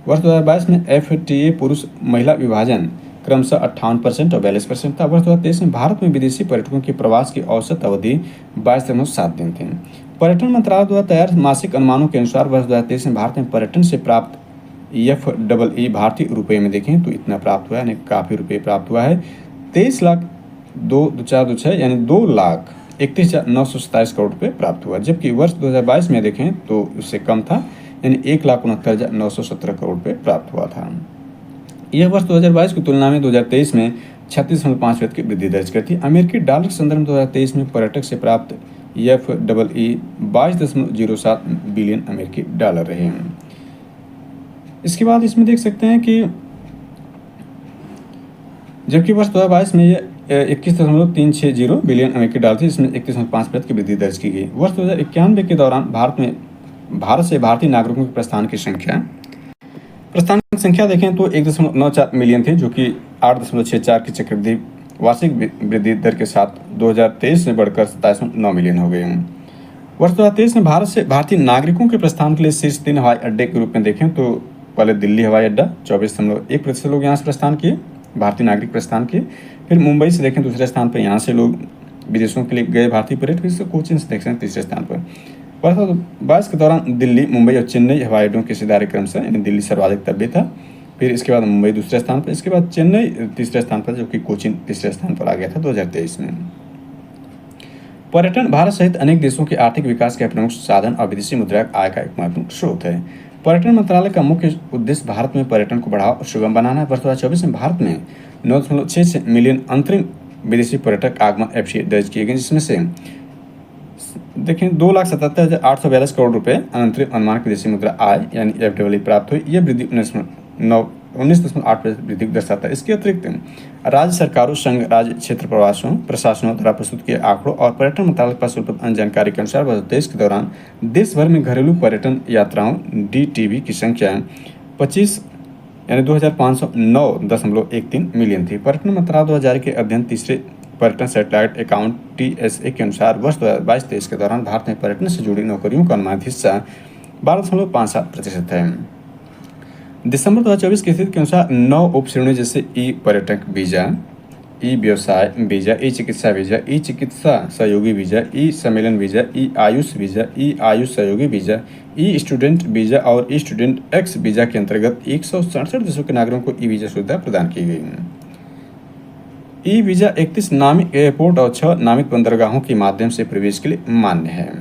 वर्ष 2022 में FTA पुरुष महिला विभाजन क्रमशः 58% और 42% था। वर्ष 2023 में भारत में विदेशी पर्यटकों के प्रवास की औसत अवधि 22.7 दिन थी। पर्यटन मंत्रालय द्वारा तैयार मासिक अनुमानों के अनुसार वर्ष 2023 में भारत में पर्यटन से प्राप्त FEE भारतीय रुपये में देखें तो इतना प्राप्त हुआ है, यानी काफ़ी रुपये प्राप्त हुआ है। 23,02,426 यानी 2,31,927 करोड़ रुपये प्राप्त हुआ, जबकि वर्ष 2022 में देखें तो उससे कम था, यानी 1,69,917 करोड़ रुपये प्राप्त हुआ था। यह वर्ष 2022 की तुलना में 2023 में 36.5% की वृद्धि दर्ज करती है। अमेरिकी डॉलर के संदर्भ में 2023 में पर्यटक से प्राप्त FEE 22.07 बिलियन अमेरिकी डॉलर रहे हैं। इसके बाद इसमें देख सकते हैं कि जबकि वर्ष 2022 में ये 21.360 बिलियन अमेरिकी डॉलर थी, इसमें 31.5% की वृद्धि दर्ज की गई। वर्ष 2091 के दौरान भारत से भारतीय नागरिकों के प्रस्थान की संख्या देखें तो 1.94 मिलियन थी, जो कि 8.64 की चक्रवृद्धि वार्षिक वृद्धि दर के साथ 2023 में बढ़कर 27.9 मिलियन हो गए हैं। वर्ष 2023 में भारत से भारतीय नागरिकों के प्रस्थान के लिए शीर्ष 3 हवाई अड्डे के रूप में देखें तो पहले दिल्ली हवाई अड्डा 24.1% लोग यहाँ से प्रस्थान किए, भारतीय नागरिक प्रस्थान किए। फिर मुंबई से देखें दूसरे स्थान पर, यहाँ से लोग विदेशों के लिए गए भारतीय पर्यटक। फिर कोचीन से देखें तीसरे स्थान पर। वर्ष 2022 के दौरान दिल्ली, मुंबई और चेन्नई हवाई अड्डों के हिस्सेदारी क्रम से, यानी दिल्ली सर्वाधिक तब था, फिर इसके बाद मुंबई दूसरे स्थान पर, इसके बाद चेन्नई तीसरे स्थान पर, जबकि कोचीन तीसरे स्थान पर आ गया था 2023 में। पर्यटन भारत सहित अनेक देशों के आर्थिक विकास का प्रमुख साधन और विदेशी मुद्रा आय का एक महत्वपूर्ण स्रोत है। पर्यटन मंत्रालय का मुख्य उद्देश्य भारत में पर्यटन को बढ़ावा और सुगम बनाना है। वर्ष 2024 में भारत में 9.6 मिलियन अंतरिम विदेशी पर्यटक आगमन FTA दर्ज किए गए, जिसमें से देखें 2,77,842 करोड़ रुपए अंतरिम अनुमानित विदेशी मुद्रा आय यानी FWI प्राप्त हुई। यह वृद्धि 19.8% वृद्धि दर्शाता है। इसके अतिरिक्त राज्य सरकारों, संघ राज्य क्षेत्र प्रशासनों द्वारा प्रस्तुत किए आंकड़ों और पर्यटन मंत्रालय के पास उपलब्ध अन्य जानकारी के अनुसार 2023 के दौरान देश भर में घरेलू पर्यटन यात्राओं DTV की संख्या 25 यानी 2509.13 मिलियन थी। पर्यटन मंत्रालय द्वारा जारी के अध्ययन तीसरे पर्यटन सैटेलाइट अकाउंट TSA के अनुसार वर्ष 2022-23 के दौरान भारत में पर्यटन से जुड़ी नौकरियों का अनुमानित हिस्सा 12.57% है। दिसंबर 2024 की स्थिति के अनुसार 9 उपश्रेणियों जैसे पर्यटक वीजा, व्यवसाय वीजा, चिकित्सा वीजा, चिकित्सा सहयोगी वीजा, सम्मेलन वीजा, आयुष वीजा, आयुष सहयोगी वीजा, स्टूडेंट वीजा और स्टूडेंट एक्स वीजा के अंतर्गत 167 देशों के नागरिकों को वीजा सुविधा प्रदान की गई है। वीजा 31 नामित एयरपोर्ट और 6 नामित बंदरगाहों के माध्यम से प्रवेश के लिए मान्य है।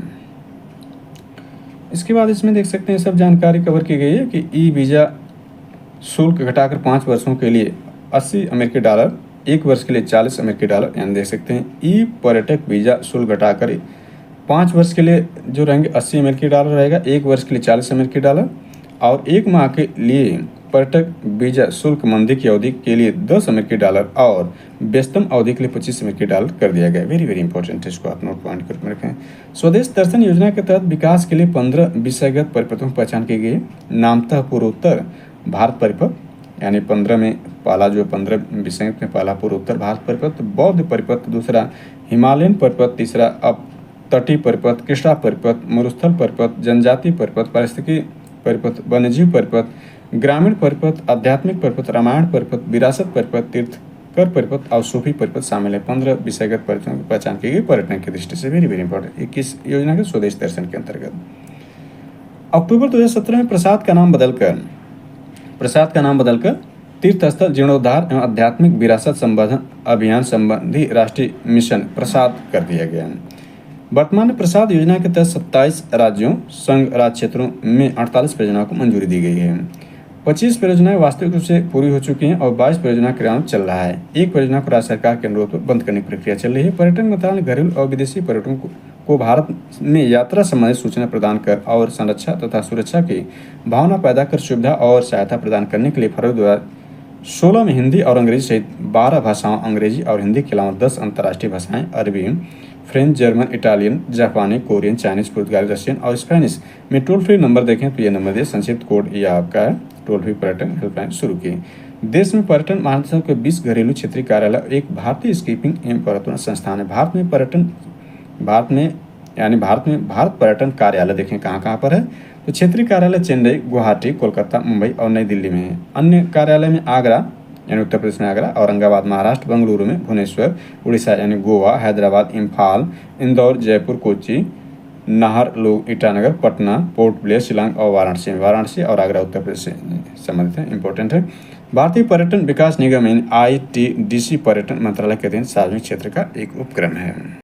इसके बाद इसमें देख सकते हैं सब जानकारी कवर की गई है कि वीजा शुल्क घटाकर 5 वर्षों के लिए $80, 1 वर्ष के लिए $40, यानी देख सकते हैं पर्यटक वीजा शुल्क घटाकर 5 वर्ष के लिए जो रहेंगे $80 रहेगा, 1 वर्ष के लिए $40 और 1 माह के लिए पर्यटक वीजा शुल्क मंदी की अवधि के लिए $10 और व्यस्तम अवधि के लिए $25 कर दिया गया। वेरी वेरी इंपॉर्टेंट है, इसको आप नोट पॉइंट करके रखें। स्वदेश दर्शन योजना के तहत विकास के लिए 15 विषयगत परिपथों की पहचान की गई। नामतः पूर्वोत्तर भारत परिपथ यानी 15 में पहला जो 15 विषय में पहला पूर्वोत्तर भारत परिपथ, बौद्ध परिपथ दूसरा, हिमालयन परिपथ तीसरा, अब तटीय परिपथ, कृष्णा परिपथ, मरुस्थल परिपथ, जनजातीय परिपथ, पारिस्थितिकी परिपथ, वन्यजीव परिपथ, ग्रामीण परिपथ, आध्यात्मिक परिपथ, रामायण परिपथ, विरासत परिपथ, तीर्थकर परिपथ और सूफी परिपथ शामिल है। 15 विषयगत परिपथों की पहचान की गई पर्यटन की दृष्टि से। Very very important. 21 योजना के स्वदेश दर्शन के अंतर्गत अक्टूबर 2017 में प्रसाद का नाम बदलकर तीर्थस्थल जीर्णोद्धार एवं आध्यात्मिक विरासत संवर्धन अभियान संबंधी राष्ट्रीय मिशन प्रसाद कर दिया गया। वर्तमान में प्रसाद योजना के तहत 27 राज्यों, संघ राज्य क्षेत्रों में 48 परियोजनाओं को मंजूरी दी गई है। 25 परियोजनाएं वास्तविक रूप से पूरी हो चुकी हैं और 22 परियोजना क्रियान्वयन चल रहा है। एक परियोजना को राज्य सरकार के अनुरोध पर बंद करने की प्रक्रिया चल रही है। पर्यटन मंत्रालय ने घरेलू और विदेशी पर्यटकों को भारत में यात्रा संबंधी सूचना प्रदान कर और संरक्षा तथा सुरक्षा की भावना पैदा कर सुविधा और सहायता प्रदान करने के लिए फरवरी 2016 में हिंदी और अंग्रेजी सहित 12 भाषाओं अंग्रेजी और हिंदी के अलावा 10 अंतर्राष्ट्रीय भाषाएं अरबी, फ्रेंच, जर्मन, इटालियन, जापानी, कोरियन, चाइनीज, पुर्तगाली, रशियन और स्पेनिश में टोल फ्री नंबर देखें तो ये नंबर दिए, संक्षिप्त कोड ये आपका है। टोल फ्री पर्यटन हेल्पलाइन शुरू की। देश में पर्यटन महानिदेशक के 20 घरेलू क्षेत्रीय कार्यालय, एक भारतीय स्कीपिंग एवं पर्यटन संस्थान है। भारत में भारत पर्यटन कार्यालय देखें कहाँ पर है तो क्षेत्रीय कार्यालय चेन्नई, गुवाहाटी, कोलकाता, मुंबई और नई दिल्ली में है। अन्य कार्यालय में आगरा यानी उत्तर प्रदेश में आगरा, औरंगाबाद महाराष्ट्र, बेंगलुरु में, भुवनेश्वर उड़ीसा यानी गोवा, हैदराबाद, इम्फाल, इंदौर, जयपुर, कोच्चि, नाहरलगुन, ईटानगर, पटना, पोर्ट ब्लेयर, शिलांग और वाराणसी और आगरा उत्तर प्रदेश से संबंधित है, इंपॉर्टेंट है। भारतीय पर्यटन विकास निगम ITDC पर्यटन मंत्रालय के अधीन सार्वजनिक क्षेत्र का एक उपक्रम है।